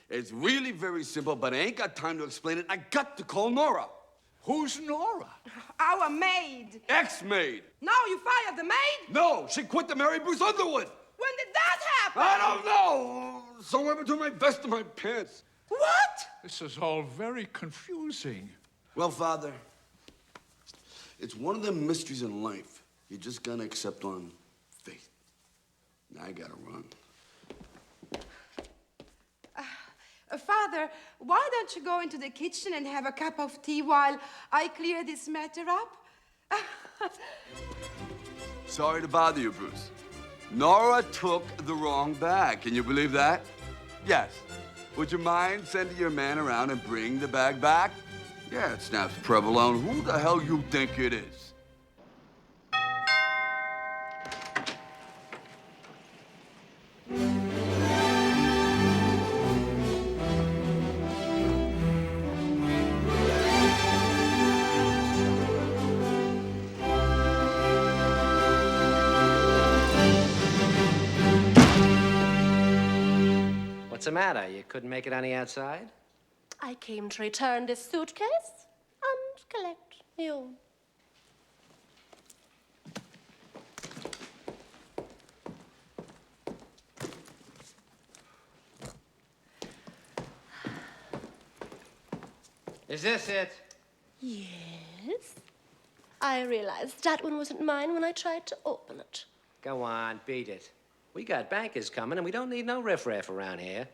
[SPEAKER 2] it's really very simple, but I ain't got time to explain it. I got to call Nora.
[SPEAKER 20] Who's Nora?
[SPEAKER 1] Our maid.
[SPEAKER 2] Ex-maid.
[SPEAKER 1] No, you fired the maid?
[SPEAKER 2] No, she quit to marry Bruce Underwood.
[SPEAKER 1] When did that happen?
[SPEAKER 2] I don't know. Somewhere between my vest and my pants.
[SPEAKER 1] What?
[SPEAKER 20] This is all very confusing.
[SPEAKER 2] Well, Father, it's one of the mysteries in life you just gotta accept on faith. Now I gotta run.
[SPEAKER 1] Father, why don't you go into the kitchen and have a cup of tea while I clear this matter up?
[SPEAKER 2] Sorry to bother you, Bruce. Nora took the wrong bag. Can you believe that? Yes. Would you mind sending your man around and bring the bag back? Yeah, it snaps Provolone. Who the hell you think it is?
[SPEAKER 9] What's the matter? You couldn't make it on the outside?
[SPEAKER 22] I came to return this suitcase and collect you.
[SPEAKER 9] Is this it?
[SPEAKER 22] Yes. I realized that one wasn't mine when I tried to open it.
[SPEAKER 9] Go on, beat it. We got bankers coming, and we don't need no riffraff around here.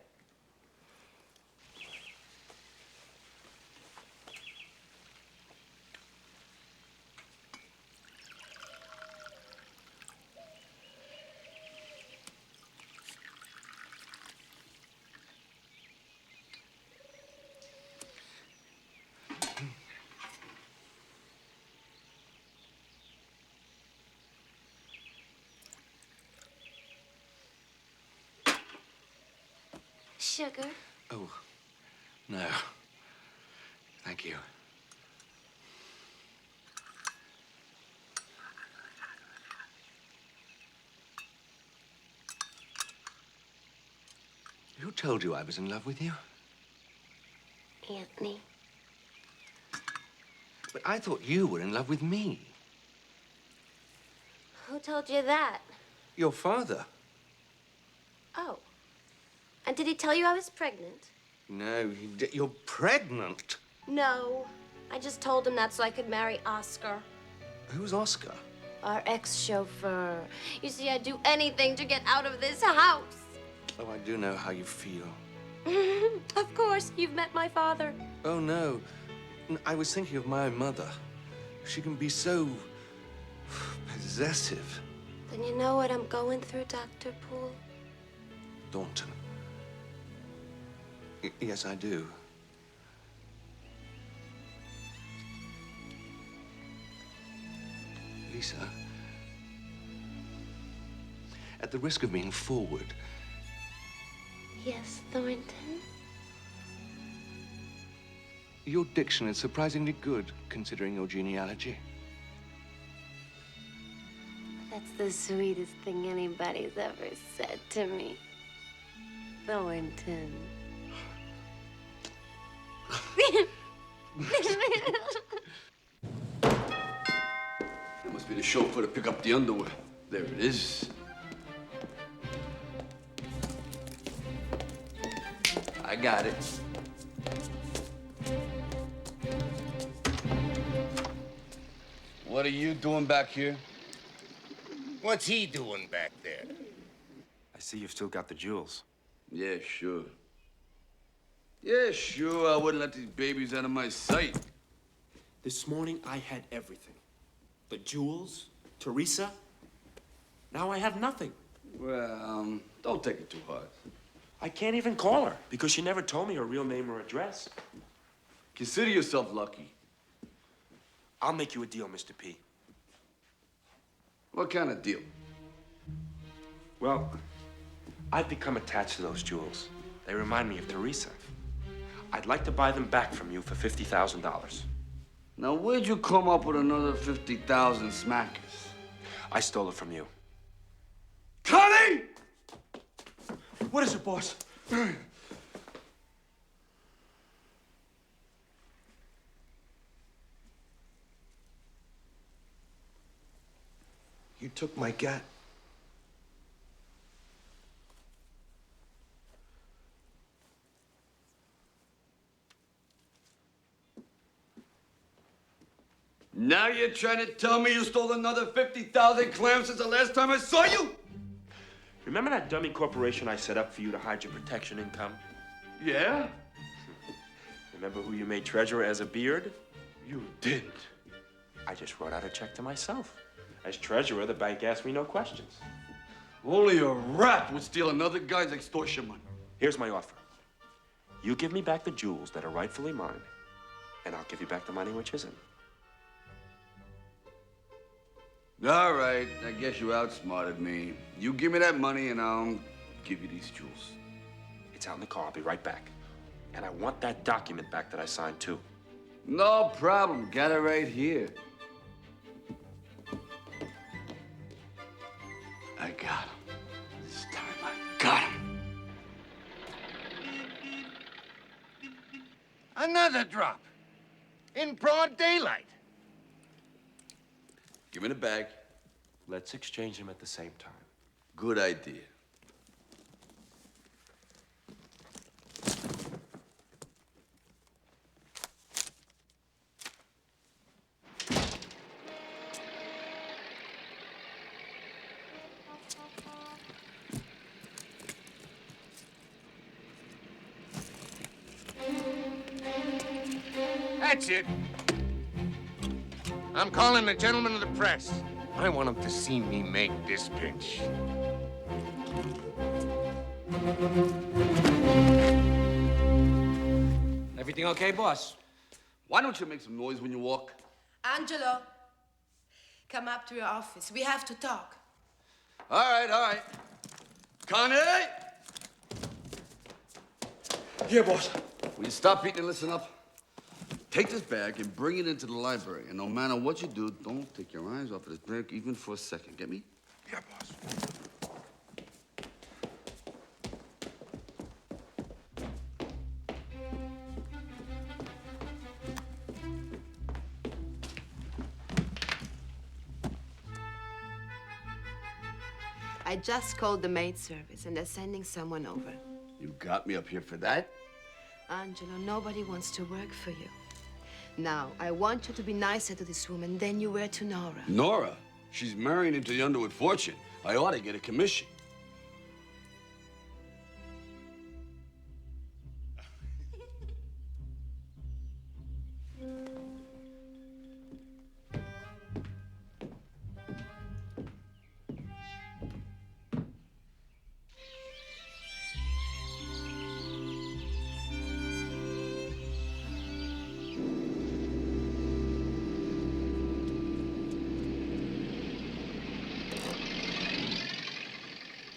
[SPEAKER 15] Sugar?
[SPEAKER 13] Oh, no. Thank you. Who told you I was in love with you?
[SPEAKER 15] Anthony.
[SPEAKER 13] But I thought you were in love with me.
[SPEAKER 15] Who told you that?
[SPEAKER 13] Your father.
[SPEAKER 15] Oh. And did he tell you I was pregnant?
[SPEAKER 13] No, you're pregnant.
[SPEAKER 15] No. I just told him that so I could marry Oscar,
[SPEAKER 13] Who's Oscar?
[SPEAKER 15] our ex-chauffeur. You see, I'd do anything to get out of this house.
[SPEAKER 13] Oh, I do know how you feel.
[SPEAKER 15] Of course, you've met my father.
[SPEAKER 13] Oh, no. I was thinking of my mother. She can be so possessive.
[SPEAKER 15] Then you know what I'm going through, Dr. Poole?
[SPEAKER 13] Daunton. Yes, I do. Lisa, at the risk of being forward,
[SPEAKER 15] Yes, Thornton.
[SPEAKER 13] your diction is surprisingly good, considering your genealogy.
[SPEAKER 15] That's the sweetest thing anybody's ever said to me. Thornton.
[SPEAKER 2] That must be the chauffeur to pick up the underwear. There it is. I got it. What are you doing back here?
[SPEAKER 5] What's he doing back there?
[SPEAKER 10] I see you've still got the jewels.
[SPEAKER 2] Yeah, sure. Yeah, sure. I wouldn't let these babies out of my sight.
[SPEAKER 10] This morning, I had everything. The jewels, Teresa. Now I have nothing.
[SPEAKER 2] Well, don't take it too hard.
[SPEAKER 10] I can't even call her because she never told me her real name or address.
[SPEAKER 2] Consider yourself lucky.
[SPEAKER 10] I'll make you a deal, Mr. P.
[SPEAKER 2] What kind of deal?
[SPEAKER 10] Well, I've become attached to those jewels. They remind me of Teresa. I'd like to buy them back from you for $50,000.
[SPEAKER 2] Now, where'd you come up with another 50,000 smackers?
[SPEAKER 10] I stole it from you.
[SPEAKER 2] Connie!
[SPEAKER 10] What is it, boss?
[SPEAKER 13] You took my gat.
[SPEAKER 2] Now you're trying to tell me you stole another 50,000 clams since the last time I saw you?
[SPEAKER 10] Remember that dummy corporation I set up for you to hide your protection income?
[SPEAKER 2] Yeah?
[SPEAKER 10] Remember who you made treasurer as a beard?
[SPEAKER 2] You didn't.
[SPEAKER 10] I just wrote out a check to myself. As treasurer, the bank asked me no questions.
[SPEAKER 2] Only a rat would steal another guy's extortion money.
[SPEAKER 10] Here's my offer. You give me back the jewels that are rightfully mine, and I'll give you back the money which isn't.
[SPEAKER 2] All right, I guess you outsmarted me. You give me that money and I'll give you these jewels.
[SPEAKER 10] It's out in the car. I'll be right back. And I want that document back that I signed, too.
[SPEAKER 2] No problem. Got it right here. I got him. This time I got him.
[SPEAKER 5] Another drop. In broad daylight.
[SPEAKER 2] Give me the bag.
[SPEAKER 10] Let's exchange them at the same time.
[SPEAKER 2] Good idea.
[SPEAKER 5] That's it. I'm calling the gentleman of the press. I want him to see me make this pitch.
[SPEAKER 9] Everything okay, boss?
[SPEAKER 2] Why don't you make some noise when you walk?
[SPEAKER 1] Angelo, come up to your office. We have to talk.
[SPEAKER 2] All right. Connie!
[SPEAKER 3] Here, boss.
[SPEAKER 2] Will you stop eating and listen up? Take this bag and bring it into the library. And no matter what you do, don't take your eyes off of this bag even for a second. Get me?
[SPEAKER 5] Yeah, boss.
[SPEAKER 1] I just called the maid service, and they're sending someone over.
[SPEAKER 2] You got me up here for that?
[SPEAKER 1] Angelo, nobody wants to work for you. Now, I want you to be nicer to this woman than you were to Nora.
[SPEAKER 2] Nora? She's marrying into the Underwood fortune. I ought to get a commission.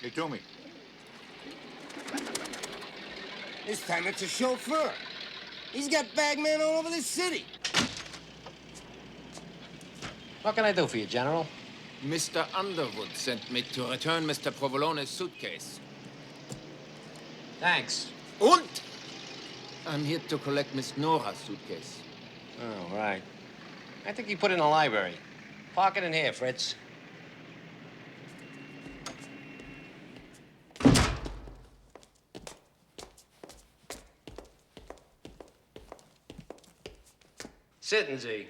[SPEAKER 5] They told me. This time it's a chauffeur. He's got bagmen all over the city.
[SPEAKER 9] What can I do for you, General?
[SPEAKER 18] Mr. Underwood sent me to return Mr. Provolone's suitcase.
[SPEAKER 9] Thanks.
[SPEAKER 18] Und? I'm here to collect Miss Nora's suitcase.
[SPEAKER 9] Oh, right. I think you put it in the library. Park it in here, Fritz. Sitting, Z.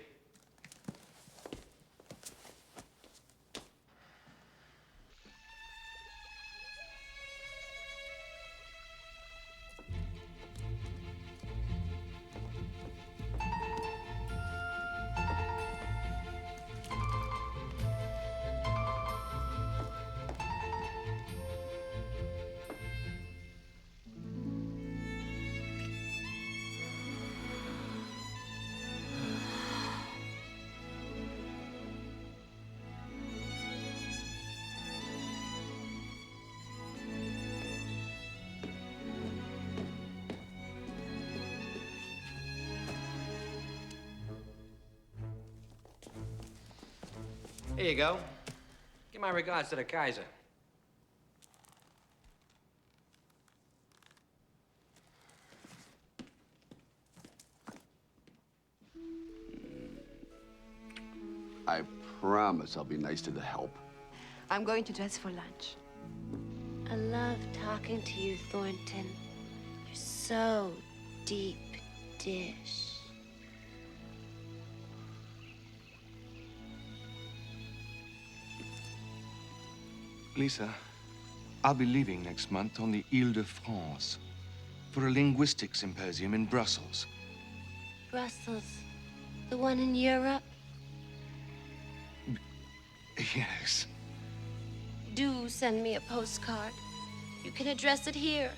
[SPEAKER 9] Here you go. Give my regards to the Kaiser.
[SPEAKER 2] I promise I'll be nice to the help.
[SPEAKER 1] I'm going to dress for lunch.
[SPEAKER 22] I love talking to you, Thornton. You're so deep dish.
[SPEAKER 13] Lisa, I'll be leaving next month on the Ile-de-France for a linguistics symposium in Brussels.
[SPEAKER 22] Brussels, the one in Europe?
[SPEAKER 13] Yes.
[SPEAKER 22] Do send me a postcard. You can address it here,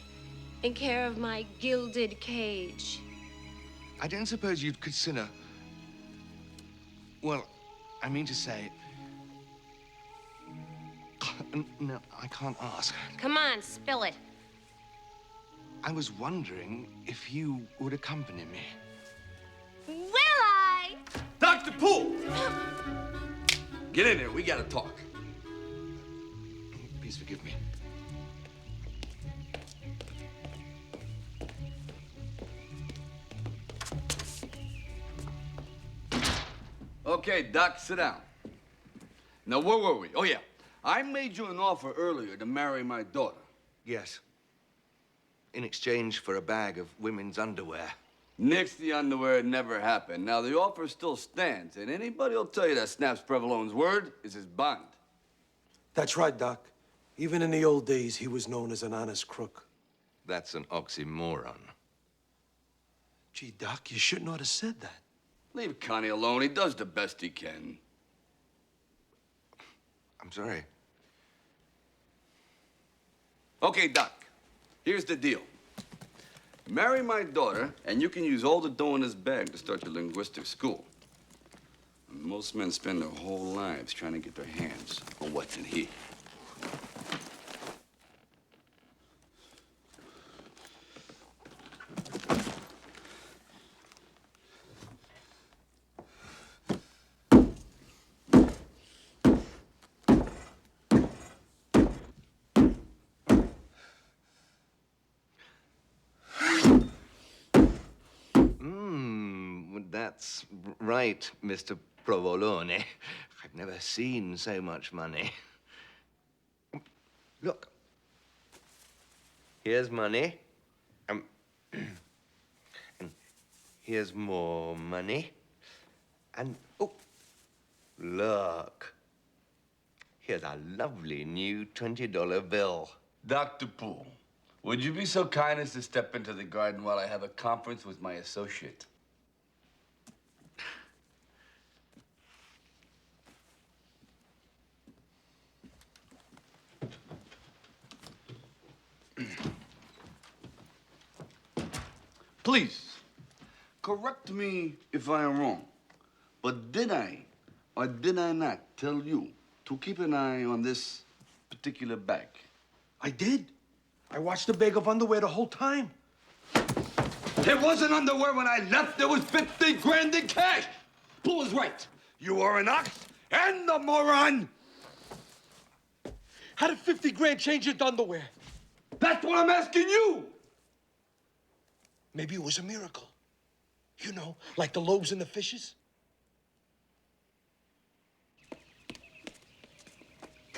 [SPEAKER 22] in care of my gilded cage.
[SPEAKER 13] I don't suppose you'd consider... Well, I mean to say... No, I can't ask.
[SPEAKER 22] Come on, spill it.
[SPEAKER 13] I was wondering if you would accompany me.
[SPEAKER 22] Will I?
[SPEAKER 2] Dr. Poole! Get in there. We gotta talk.
[SPEAKER 13] Please forgive me.
[SPEAKER 2] Okay, Doc, sit down. Now, where were we? Oh, yeah. I made you an offer earlier to marry my daughter.
[SPEAKER 13] Yes. In exchange for a bag of women's underwear.
[SPEAKER 2] Nix, the underwear never happened. Now, the offer still stands, and anybody will tell you that Snaps Prevalone's word is his bond.
[SPEAKER 11] That's right, Doc. Even in the old days, he was known as an honest crook.
[SPEAKER 13] That's an oxymoron.
[SPEAKER 11] Gee, Doc, you shouldn't have said that.
[SPEAKER 2] Leave Connie alone. He does the best he can.
[SPEAKER 13] I'm sorry.
[SPEAKER 2] Okay, Doc, here's the deal. Marry my daughter, and you can use all the dough in this bag to start your linguistic school. Most men spend their whole lives trying to get their hands on what's in here.
[SPEAKER 13] That's right, Mr. Provolone. I've never seen so much money. Look. Here's money. And here's more money. And, oh, look. Here's a lovely new $20 bill.
[SPEAKER 2] Dr. Poole, would you be so kind as to step into the garden while I have a conference with my associate? Please, correct me if I am wrong, but did I or did I not tell you to keep an eye on this particular bag?
[SPEAKER 11] I did. I watched the bag of underwear the whole time.
[SPEAKER 2] There wasn't underwear when I left. There was 50 grand in cash. Poole is right. You are an ox and a moron.
[SPEAKER 11] How did 50 grand change into underwear?
[SPEAKER 2] That's what I'm asking you.
[SPEAKER 11] Maybe it was a miracle. You know, like the loaves and the fishes.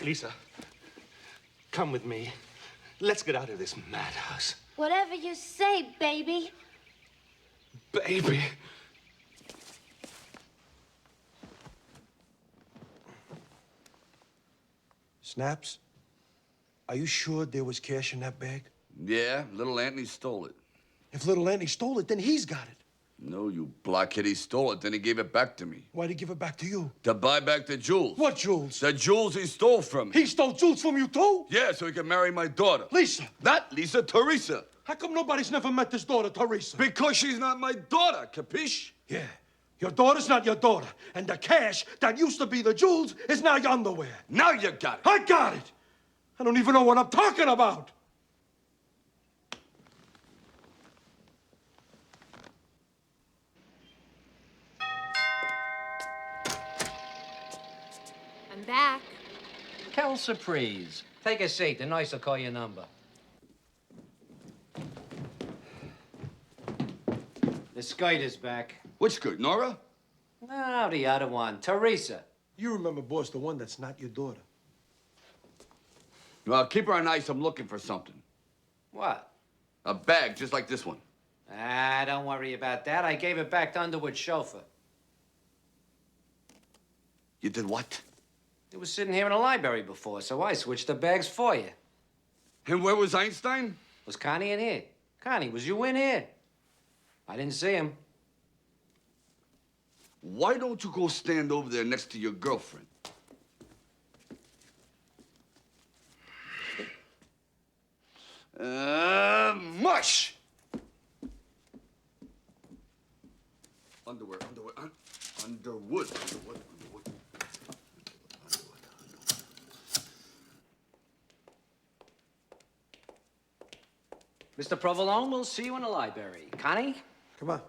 [SPEAKER 11] Lisa, come with me. Let's get out of this madhouse.
[SPEAKER 15] Whatever you say, baby.
[SPEAKER 11] Baby. Snaps, are you sure there was cash in that bag?
[SPEAKER 2] Yeah, little Anthony stole it.
[SPEAKER 11] If little Anthony stole it, then he's got it.
[SPEAKER 2] No, you blockhead, he stole it, then he gave it back to me.
[SPEAKER 11] Why'd he give it back to you?
[SPEAKER 2] To buy back the jewels.
[SPEAKER 11] What jewels?
[SPEAKER 2] The jewels he stole from me.
[SPEAKER 11] He stole jewels from you, too?
[SPEAKER 2] Yeah, so he could marry my daughter.
[SPEAKER 11] Lisa.
[SPEAKER 2] Not Lisa, Teresa.
[SPEAKER 11] How come nobody's never met this daughter, Teresa?
[SPEAKER 2] Because she's not my daughter, capiche?
[SPEAKER 11] Yeah. Your daughter's not your daughter. And the cash that used to be the jewels is now your underwear.
[SPEAKER 2] Now you got it.
[SPEAKER 11] I got it. I don't even know what I'm talking about.
[SPEAKER 6] I'm back.
[SPEAKER 9] Quelle surprise. Take a seat. The nurse will call your number. The skirt is back.
[SPEAKER 2] Which skirt, Nora?
[SPEAKER 9] No, the other one. Teresa.
[SPEAKER 11] You remember, boss, the one that's not your daughter.
[SPEAKER 2] Well, keep her on ice. I'm looking for something.
[SPEAKER 9] What?
[SPEAKER 2] A bag just like this one.
[SPEAKER 9] Ah, don't worry about that. I gave it back to Underwood's chauffeur.
[SPEAKER 2] You did what?
[SPEAKER 9] It was sitting here in the library before, so I switched the bags for you.
[SPEAKER 2] And where was Einstein?
[SPEAKER 9] Was Connie in here? Connie, was you in here? I didn't see him.
[SPEAKER 2] Why don't you go stand over there next to your girlfriend? Mush! Underwear. Underwood.
[SPEAKER 9] Mr. Provolone, we'll see you in the library. Connie?
[SPEAKER 11] Come on.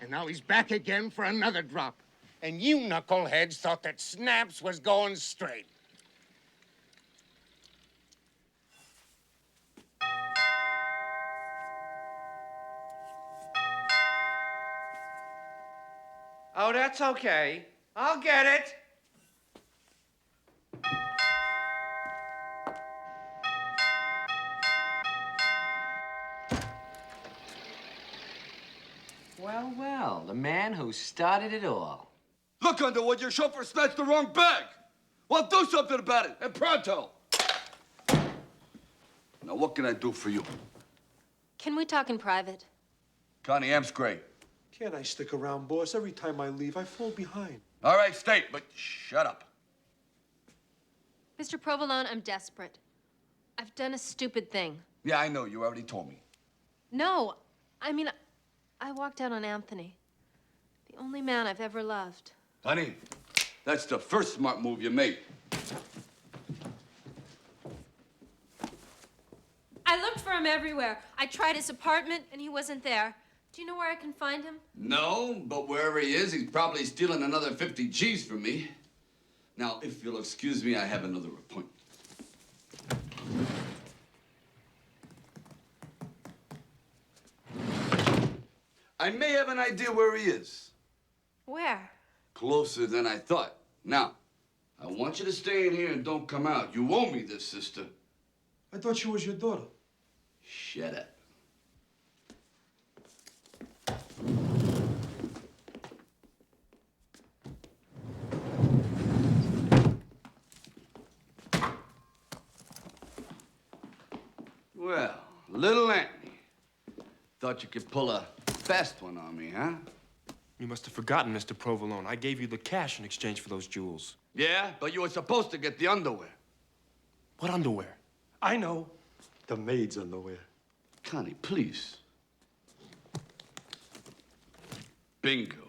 [SPEAKER 4] And now he's back again for another drop. And you knuckleheads thought that Snaps was going straight.
[SPEAKER 9] No, that's okay. I'll get it. Well, well, the man who started it all.
[SPEAKER 3] Look, Underwood, your chauffeur snatched the wrong bag. Well, do something about it, and pronto. Now, what can I do for you?
[SPEAKER 6] Can we talk in private?
[SPEAKER 3] Connie, Am's great.
[SPEAKER 11] Can't I stick around, boss? Every time I leave, I fall behind.
[SPEAKER 3] All right, stay, but shut up.
[SPEAKER 6] Mr. Provolone, I'm desperate. I've done a stupid thing.
[SPEAKER 3] Yeah, I know. You already told me.
[SPEAKER 6] No, I mean, I walked out on Anthony. The only man I've ever loved.
[SPEAKER 3] Honey, that's the first smart move you made.
[SPEAKER 6] I looked for him everywhere. I tried his apartment, and he wasn't there. Do you know where I can find him?
[SPEAKER 2] No, but wherever he is, he's probably stealing another 50 G's from me. Now, if you'll excuse me, I have another appointment. I may have an idea where he is.
[SPEAKER 6] Where?
[SPEAKER 2] Closer than I thought. Now, I want you to stay in here and don't come out. You owe me this, sister.
[SPEAKER 11] I thought she was your daughter.
[SPEAKER 2] Shut up. Well, little Anthony. Thought you could pull a fast one on me, huh?
[SPEAKER 10] You must have forgotten, Mr. Provolone. I gave you the cash in exchange for those jewels.
[SPEAKER 2] Yeah, but you were supposed to get the underwear.
[SPEAKER 10] What underwear?
[SPEAKER 11] I know. The maid's underwear.
[SPEAKER 2] Connie, please. Bingo.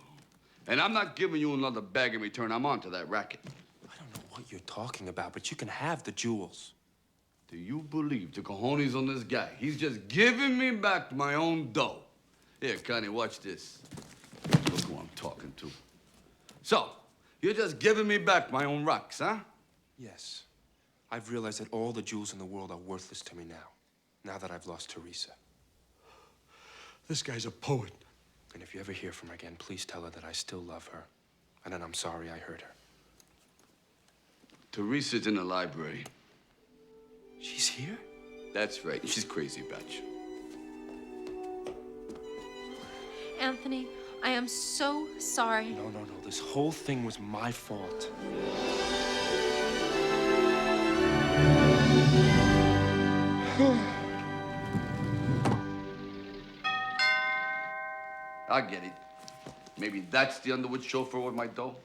[SPEAKER 2] And I'm not giving you another bag in return. I'm on to that racket.
[SPEAKER 10] I don't know what you're talking about, but you can have the jewels.
[SPEAKER 2] Do you believe the cojones on this guy? He's just giving me back my own dough. Here, Connie, watch this. Look who I'm talking to. So, you're just giving me back my own rocks, huh?
[SPEAKER 10] Yes. I've realized that all the jewels in the world are worthless to me now that I've lost Teresa.
[SPEAKER 11] This guy's a poet.
[SPEAKER 10] And if you ever hear from her again, please tell her that I still love her. And that I'm sorry I hurt her.
[SPEAKER 2] Teresa's in the library.
[SPEAKER 10] She's here?
[SPEAKER 2] That's right. She's crazy about you.
[SPEAKER 6] Anthony, I am so sorry.
[SPEAKER 10] No. This whole thing was my fault.
[SPEAKER 2] I get it. Maybe that's the Underwood chauffeur with my dough.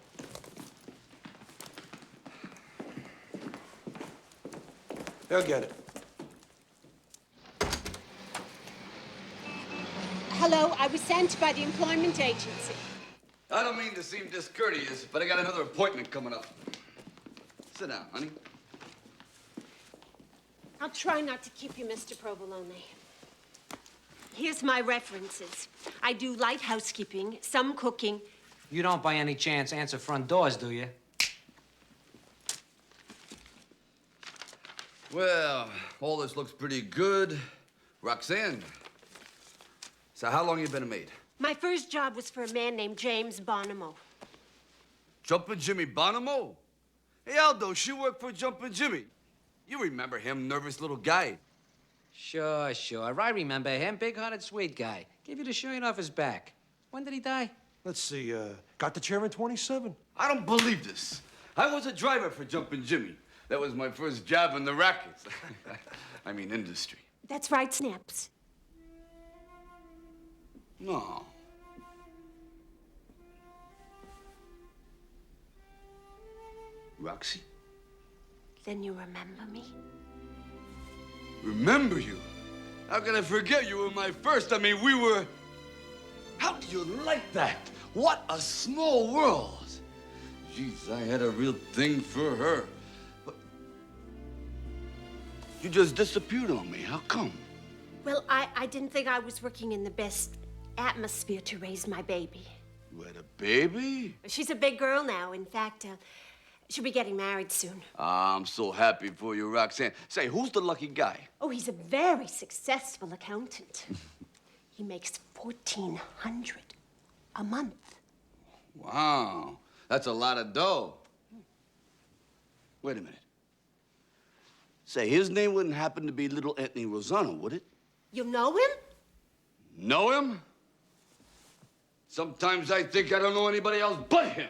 [SPEAKER 11] They'll get it.
[SPEAKER 19] Hello, I was sent by the employment agency.
[SPEAKER 2] I don't mean to seem discourteous, but I got another appointment coming up. Sit down, honey.
[SPEAKER 19] I'll try not to keep you, Mr. Provolone. Here's my references. I do light housekeeping, some cooking.
[SPEAKER 9] You don't by any chance answer front doors, do you?
[SPEAKER 2] Well, all this looks pretty good. Roxanne, so how long you been a maid?
[SPEAKER 19] My first job was for a man named James Bonomo.
[SPEAKER 2] Jumpin' Jimmy Bonomo? Hey, Aldo, she worked for Jumpin' Jimmy. You remember him, nervous little guy.
[SPEAKER 9] Sure. I remember him. Big-hearted, sweet guy. Gave you the shirt off his back. When did he die?
[SPEAKER 11] Let's see, got the chair in 27.
[SPEAKER 2] I don't believe this. I was a driver for Jumpin' Jimmy. That was my first job in the rackets. I mean, industry.
[SPEAKER 19] That's right, Snaps.
[SPEAKER 2] No. Roxy?
[SPEAKER 19] Then you remember me?
[SPEAKER 2] Remember you? How can I forget you were my first? I mean, we were... How do you like that? What a small world. Jeez, I had a real thing for her. But you just disappeared on me. How come?
[SPEAKER 19] Well, I didn't think I was working in the best atmosphere to raise my baby.
[SPEAKER 2] You had a baby?
[SPEAKER 19] She's a big girl now. In fact, she'll be getting married soon.
[SPEAKER 2] I'm so happy for you, Roxanne. Say, who's the lucky guy?
[SPEAKER 19] Oh, he's a very successful accountant. He makes $1,400 a month.
[SPEAKER 2] Wow, that's a lot of dough. Wait a minute. Say, his name wouldn't happen to be little Anthony Rossano, would it?
[SPEAKER 19] You know him?
[SPEAKER 2] Know him? Sometimes I think I don't know anybody else but him.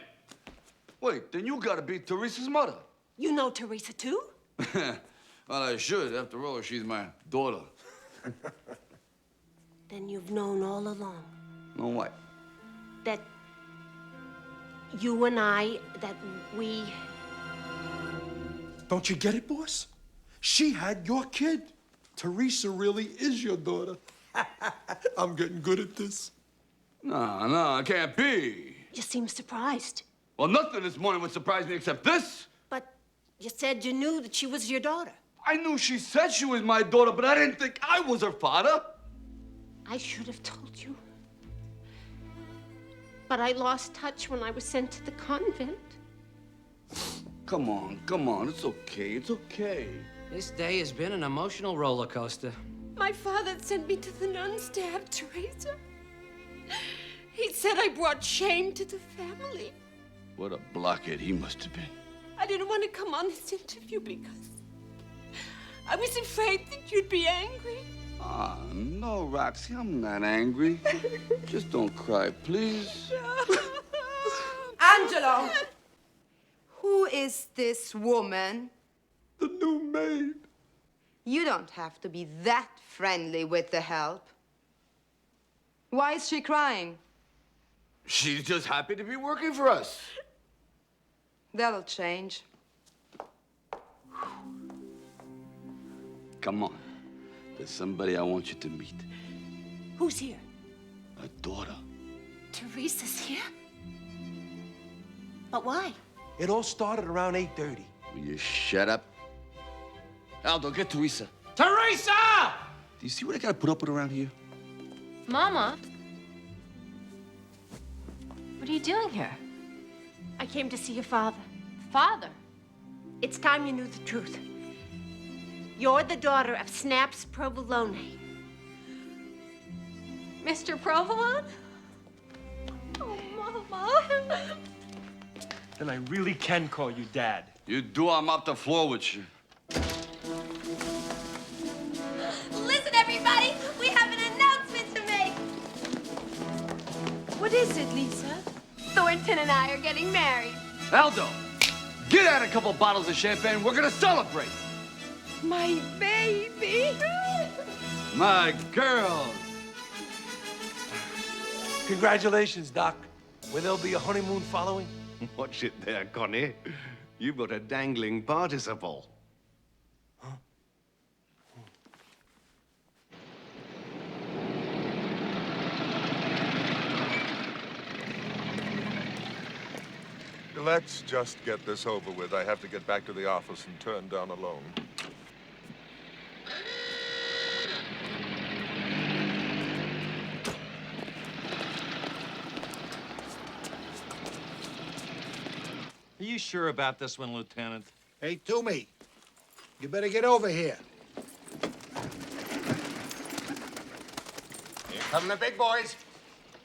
[SPEAKER 2] Wait, then you gotta be Teresa's mother.
[SPEAKER 19] You know Teresa, too?
[SPEAKER 2] Well, I should. After all, she's my daughter.
[SPEAKER 19] Then you've known all along
[SPEAKER 2] Know what?
[SPEAKER 19] that you and I, that we...
[SPEAKER 7] Don't you get it, boss? She had your kid. Teresa really is your daughter. I'm getting good at this.
[SPEAKER 2] No, it can't be.
[SPEAKER 19] You seem surprised.
[SPEAKER 2] Well, nothing this morning would surprise me except this.
[SPEAKER 19] But you said you knew that she was your daughter.
[SPEAKER 2] I knew she said she was my daughter, but I didn't think I was her father.
[SPEAKER 19] I should have told you. But I lost touch when I was sent to the convent.
[SPEAKER 2] Come on. It's okay. It's okay.
[SPEAKER 9] This day has been an emotional roller coaster.
[SPEAKER 19] My father sent me to the nuns to have Teresa. He said I brought shame to the family.
[SPEAKER 2] What a blockhead he must have been.
[SPEAKER 19] I didn't want to come on this interview because I was afraid that you'd be angry.
[SPEAKER 2] Ah, no, Roxy, I'm not angry. Just don't cry, please.
[SPEAKER 1] Angelo! Who is this woman?
[SPEAKER 2] The new maid.
[SPEAKER 1] You don't have to be that friendly with the help. Why is she crying?
[SPEAKER 2] She's just happy to be working for us.
[SPEAKER 1] That'll change.
[SPEAKER 2] Come on. There's somebody I want you to meet.
[SPEAKER 19] Who's here?
[SPEAKER 2] A daughter.
[SPEAKER 19] Teresa's here? But why?
[SPEAKER 8] It all started around 8:30.
[SPEAKER 2] Will you shut up? Aldo, get Teresa.
[SPEAKER 8] Teresa!
[SPEAKER 2] Do you see what I gotta put up with around here?
[SPEAKER 6] Mama? What are you doing here?
[SPEAKER 19] I came to see your father.
[SPEAKER 6] Father?
[SPEAKER 19] It's time you knew the truth. You're the daughter of Snaps Provolone.
[SPEAKER 6] Mr. Provolone? Oh, Mama.
[SPEAKER 8] Then I really can call you Dad.
[SPEAKER 2] You do, I'm off the floor with you.
[SPEAKER 15] Listen, everybody, we have an announcement to make.
[SPEAKER 1] What is it, Lisa?
[SPEAKER 15] Thornton and I are getting married.
[SPEAKER 2] Aldo, get out a couple bottles of champagne. We're gonna celebrate.
[SPEAKER 1] My baby!
[SPEAKER 2] My girl.
[SPEAKER 8] Congratulations, Doc. Will there be a honeymoon following?
[SPEAKER 13] Watch it there, Connie. You've got a dangling participle.
[SPEAKER 21] Let's just get this over with. I have to get back to the office and turn down a loan.
[SPEAKER 23] Are you sure about this one, Lieutenant?
[SPEAKER 4] Hey, Toomey, you better get over here.
[SPEAKER 5] Here come the big boys.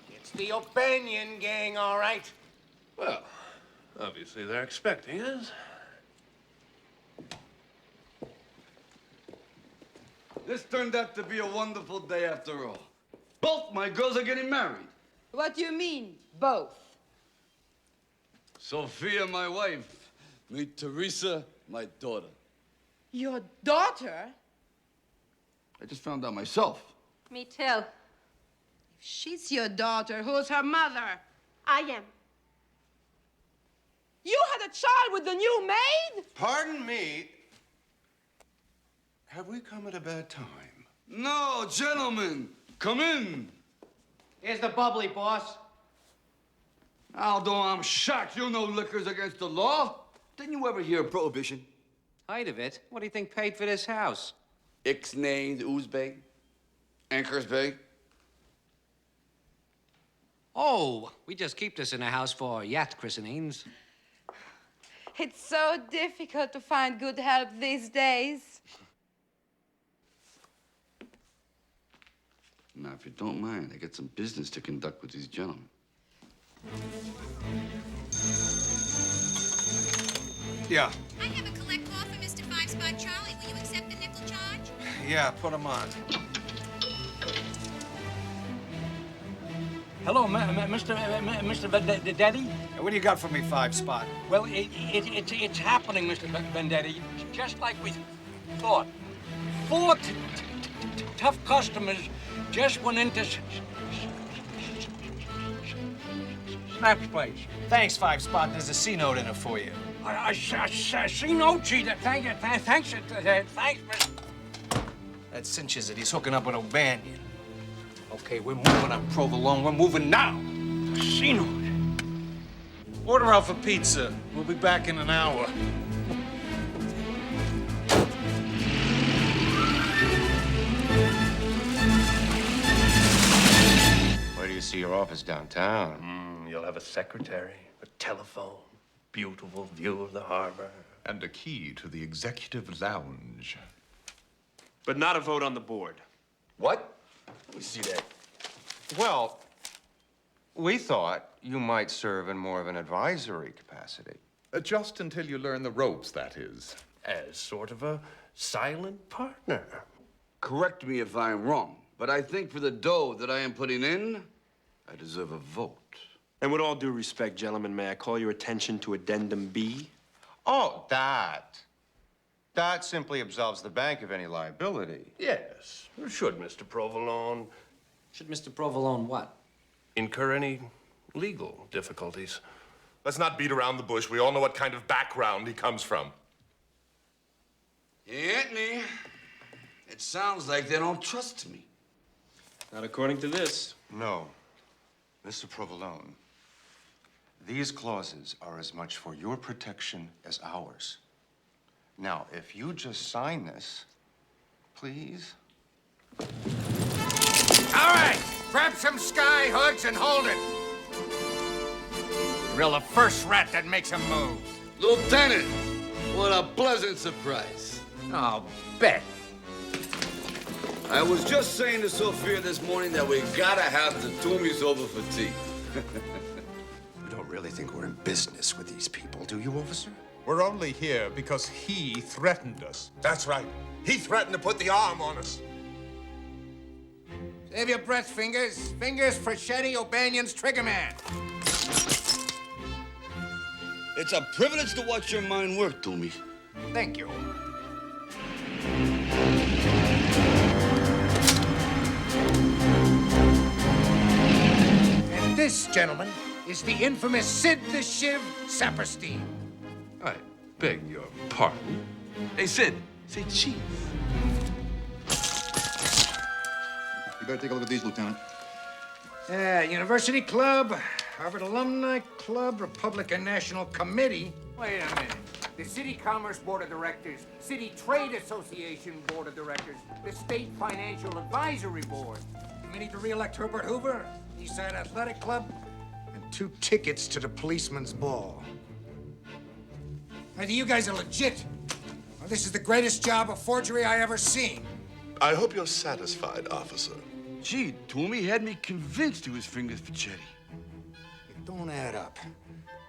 [SPEAKER 5] It's the O'Banion gang, all right.
[SPEAKER 21] Well, obviously they're expecting us.
[SPEAKER 2] This turned out to be a wonderful day after all. Both my girls are getting married.
[SPEAKER 1] What do you mean, both?
[SPEAKER 2] Sophia, my wife. Meet Teresa, my daughter.
[SPEAKER 1] Your daughter?
[SPEAKER 2] I just found out myself.
[SPEAKER 6] Me too.
[SPEAKER 1] If she's your daughter, who's her mother?
[SPEAKER 19] I am.
[SPEAKER 1] You had a child with the new maid?
[SPEAKER 13] Pardon me. Have we come at a bad time?
[SPEAKER 2] No, gentlemen, come in.
[SPEAKER 9] Here's the bubbly, boss.
[SPEAKER 2] Aldo, I'm shocked you know liquor's against the law. Didn't you ever hear of prohibition?
[SPEAKER 9] Height of it? What do you think paid for this house?
[SPEAKER 2] Ixnay, Uzbek, Ankersbeg.
[SPEAKER 9] Oh, we just keep this in the house for yacht christenings.
[SPEAKER 1] It's so difficult to find good help these days.
[SPEAKER 2] Now, if you don't mind, I got some business to conduct with these gentlemen.
[SPEAKER 5] Yeah.
[SPEAKER 22] I have a collect call for Mr. Five Spot Charlie. Will you accept the nickel charge?
[SPEAKER 5] Yeah, put him on.
[SPEAKER 12] Hello, Mr. Daddy?
[SPEAKER 5] What do you got for me, Five Spot?
[SPEAKER 12] Well, it's happening, Mr. Vendetti. Just like we thought. 4 tough customers just went into Snap's place.
[SPEAKER 5] Thanks, Five Spot. There's a C note in it for you.
[SPEAKER 12] A C-note, gee, thanks, Mr.
[SPEAKER 5] That cinches it. He's hooking up with O'Banion. Okay, we're moving on Provolone. We're moving now.
[SPEAKER 12] C-note.
[SPEAKER 5] Order out for pizza. We'll be back in an hour.
[SPEAKER 14] Where do you see your office downtown?
[SPEAKER 8] You'll have a secretary, a telephone, beautiful view of the harbor.
[SPEAKER 17] And a key to the executive lounge.
[SPEAKER 8] But not a vote on the board.
[SPEAKER 2] What? Let me see that.
[SPEAKER 14] Well, we thought you might serve in more of an advisory capacity.
[SPEAKER 17] Just until you learn the ropes, that is.
[SPEAKER 8] As sort of a silent partner.
[SPEAKER 2] Correct me if I'm wrong, but I think for the dough that I am putting in, I deserve a vote.
[SPEAKER 8] And with all due respect, gentlemen, may I call your attention to Addendum B?
[SPEAKER 14] Oh, that. That simply absolves the bank of any liability.
[SPEAKER 8] Yes. Should Mr. Provolone...
[SPEAKER 9] Should Mr. Provolone what?
[SPEAKER 8] Incur any legal difficulties.
[SPEAKER 21] Let's not beat around the bush. We all know what kind of background he comes from.
[SPEAKER 2] Anthony, it sounds like they don't trust me.
[SPEAKER 8] Not according to this.
[SPEAKER 14] No. Mr. Provolone, these clauses are as much for your protection as ours. Now, if you just sign this, please.
[SPEAKER 5] All right, grab some sky hoods and hold it. Drill the first rat that makes a move.
[SPEAKER 2] Lieutenant, what a pleasant surprise.
[SPEAKER 5] I'll bet.
[SPEAKER 2] I was just saying to Sophia this morning that we gotta have the Toomies over for tea.
[SPEAKER 5] You don't really think we're in business with these people, do you, officer?
[SPEAKER 21] We're only here because he threatened us. That's right. He threatened to put the arm on us.
[SPEAKER 5] Save your breath, Fingers. Fingers for Shetty O'Banion's trigger man.
[SPEAKER 2] It's a privilege to watch your mind work, Toomey.
[SPEAKER 5] Thank you. And this, gentlemen, is the infamous Sid the Shiv Saperstein.
[SPEAKER 2] I beg your pardon. Hey, Sid, say cheese.
[SPEAKER 16] You better take a look at these, Lieutenant.
[SPEAKER 5] University Club, Harvard Alumni Club, Republican National Committee. Wait a minute. The City Commerce Board of Directors, City Trade Association Board of Directors, the State Financial Advisory Board, Committee to re-elect Herbert Hoover, Eastside Athletic Club, and 2 tickets to the policeman's ball. Either you guys are legit, or this is the greatest job of forgery I ever seen.
[SPEAKER 21] I hope you're satisfied, officer.
[SPEAKER 2] Gee, Toomey had me convinced he was Fingers for Chetty.
[SPEAKER 5] It don't add up.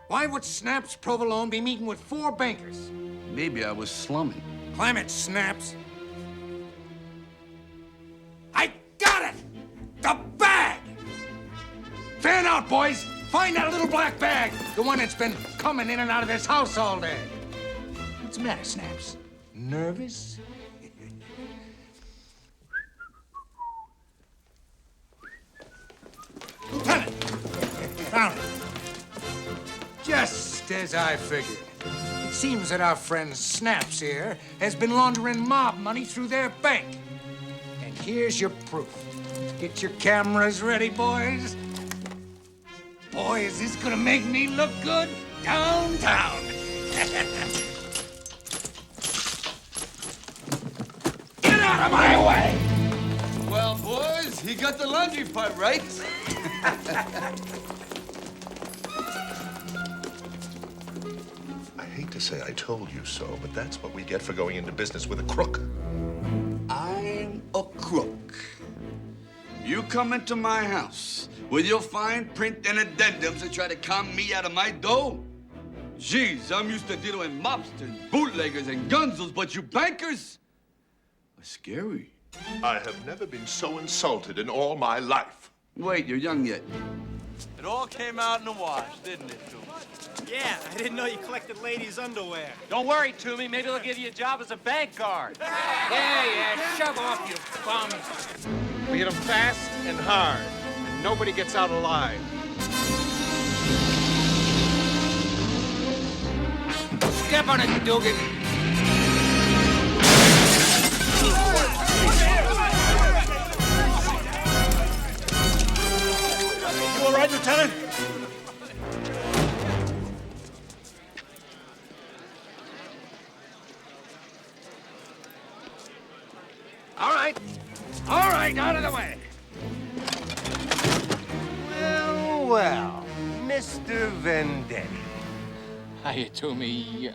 [SPEAKER 5] Why would Snaps Provolone be meeting with 4 bankers?
[SPEAKER 2] Maybe I was slumming.
[SPEAKER 5] Climb it, Snaps. I got it! The bag! Fan out, boys! Find that little black bag! The one that's been coming in and out of this house all day. What's the matter, Snaps? Nervous? Lieutenant! Found it. Just as I figured. It seems that our friend Snaps here has been laundering mob money through their bank. And here's your proof. Get your cameras ready, boys. Boy, is this gonna make me look good downtown. Get out of my way!
[SPEAKER 2] Well, boys, he got the laundry part right.
[SPEAKER 21] I hate to say I told you so, but that's what we get for going into business with a crook.
[SPEAKER 2] I'm a crook. You come into my house with your fine print and addendums to try to con me out of my dough? Jeez, I'm used to dealing with mobsters, bootleggers, and gunzels, but you bankers are scary.
[SPEAKER 21] I have never been so insulted in all my life.
[SPEAKER 2] Wait, you're young yet.
[SPEAKER 3] It all came out in the wash, didn't it, Toomey?
[SPEAKER 18] Yeah, I didn't know you collected ladies' underwear.
[SPEAKER 3] Don't worry, Toomey. Maybe they'll give you a job as a bank guard.
[SPEAKER 5] Yeah, shove off, you bums.
[SPEAKER 12] We hit them fast and hard, and nobody gets out alive.
[SPEAKER 5] Step on it, Dugan.
[SPEAKER 12] You all right, Lieutenant?
[SPEAKER 5] All right, out of the way.
[SPEAKER 20] Well, well, Mr. Vendetti.
[SPEAKER 5] Hiya, Toomey.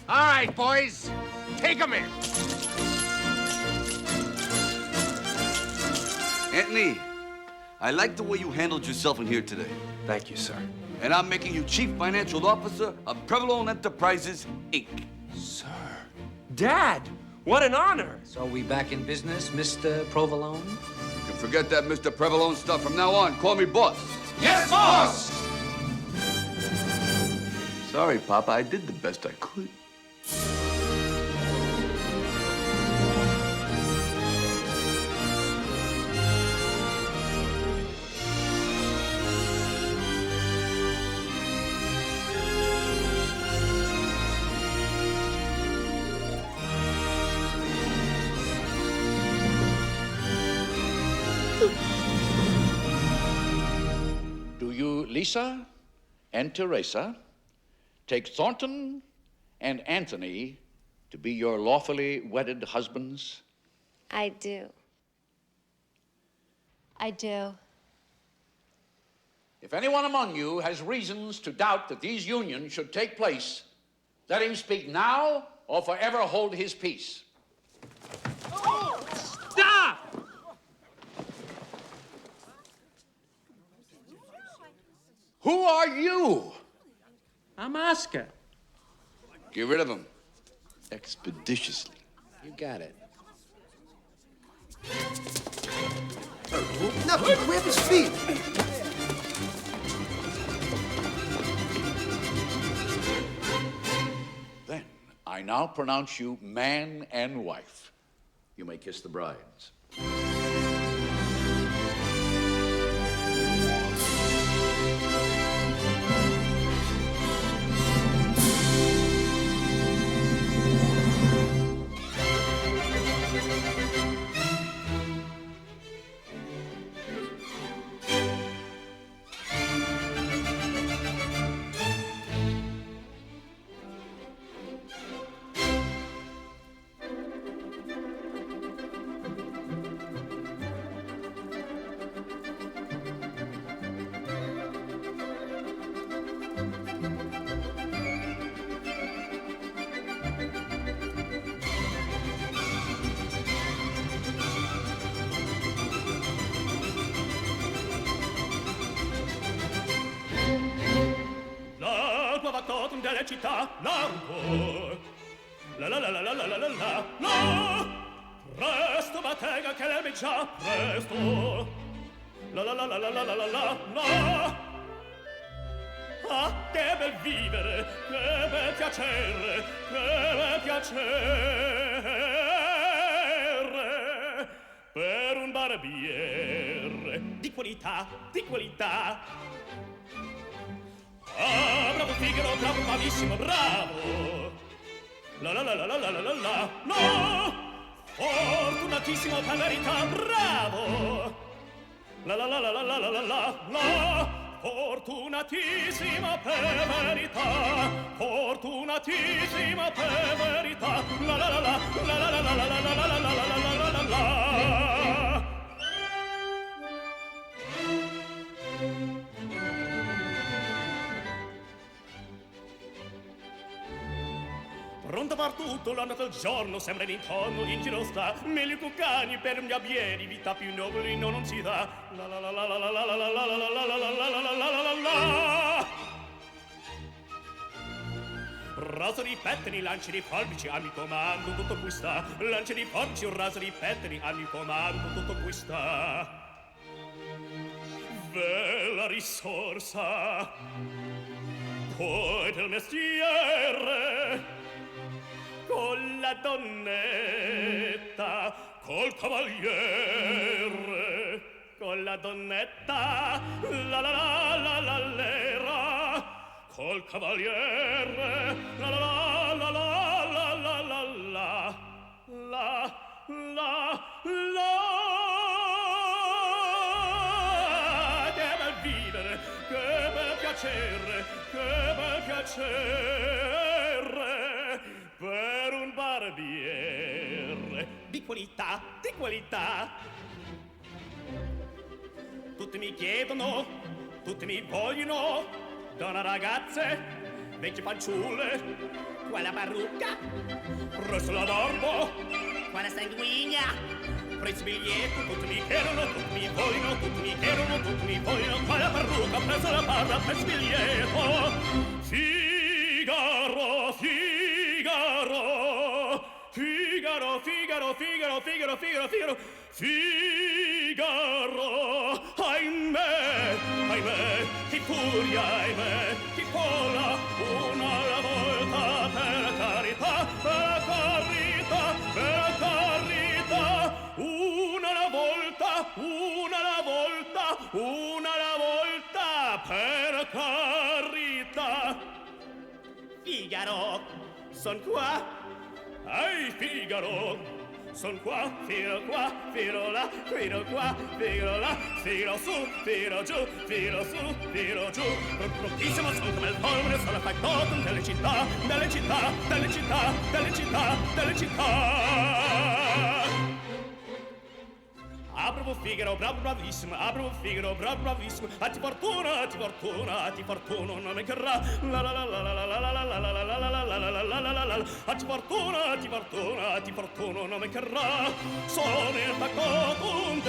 [SPEAKER 5] All right, boys, take him in.
[SPEAKER 2] Anthony, I like the way you handled yourself in here today.
[SPEAKER 10] Thank you, sir.
[SPEAKER 2] And I'm making you Chief Financial Officer of Provolone Enterprises, Inc.
[SPEAKER 10] Sir. Dad, what an honor.
[SPEAKER 9] So we back in business, Mr. Provolone?
[SPEAKER 2] You can forget that Mr. Provolone stuff from now on. Call me boss.
[SPEAKER 5] Yes, boss!
[SPEAKER 2] Sorry, Papa. I did the best I could.
[SPEAKER 4] Do you, Lisa and Teresa, take Thornton and Anthony to be your lawfully wedded husbands?
[SPEAKER 15] I do. I do.
[SPEAKER 4] If anyone among you has reasons to doubt that these unions should take place, let him speak now or forever hold his peace.
[SPEAKER 3] Stop!
[SPEAKER 4] Who are you?
[SPEAKER 3] I'm Oscar.
[SPEAKER 2] Get rid of him. Expeditiously.
[SPEAKER 9] You got it.
[SPEAKER 7] No, grab his feet.
[SPEAKER 4] Then I now pronounce you man and wife. You may kiss the brides.
[SPEAKER 24] totem delle città, largo. La la la la la la la la la la. Presto battega che l'ebbe già, presto. La la la la la la la la la la. Ah, che bel vivere, che bel piacere, che bel piacere. Per un barbiere di qualità, di qualità. Ah, bravo Figaro, bravo, bravissimo, bravo. La la la la la la la la la. No! Fortunatissimo per verità, bravo. La la la la la la la la la la. Fortunatissimo per verità. Fortunatissimo per verità. La la la la la la la la la la la la la la la la. Pronto far tutto l'anno del giorno, sembra in intorno, in giro sta, meglio cuccani per gli abbieri, vita più nobili non si dà. La la la la la la la la la la la la la la la la la. Raso di pettini, lanci di forbici, a mio comando tutto qui sta. Lanci di forbici, un raso di pettini, a mio comando tutto qui sta. Bella risorsa, poi del mestiere, con la donnetta, col cavaliere, con la donnetta, la la la la la l'era, col cavaliere, la la la la la la la la la la la. Che bel piacere per un barbiere di qualità, di qualità. Tutti mi chiedono, tutti mi vogliono, donne ragazze, vecchie fanciulle, quella parrucca, rosso la barba, quella sanguigna. Prezzi biglietto, tutti mi chiedono, tutti mi vogliono, tutti mi chiedono, tutti mi vogliono, quella parrucca, preso la barra, prezzi biglietto. Figaro, Figaro, Figaro, Figaro, Figaro, Figaro, Figaro, Figaro, Figaro, ahimè, ahimè, chi furia, ahimè, chi folla, una alla volta, per carità, per carità, per carità, una alla volta, una alla volta, una alla volta, per carità. Figaro, son qua, ehi Figaro, son qua, filo là, filo qua, filo là, filo su, filo giù, filo su, filo giù. Prontissimo son come il polvere, sono factotum delle città, delle città, delle città, delle città, delle città. Bravo Figaro, bravo bravissimo, bravo Figaro, bravo bravissimo. A ti fortuna, a ti fortuna, a ti fortuna non mi carrà. La la la la la la la la la la la la la la la la la la. A ti fortuna, a ti fortuna, a ti fortuna non mi carrà. Sono il factotum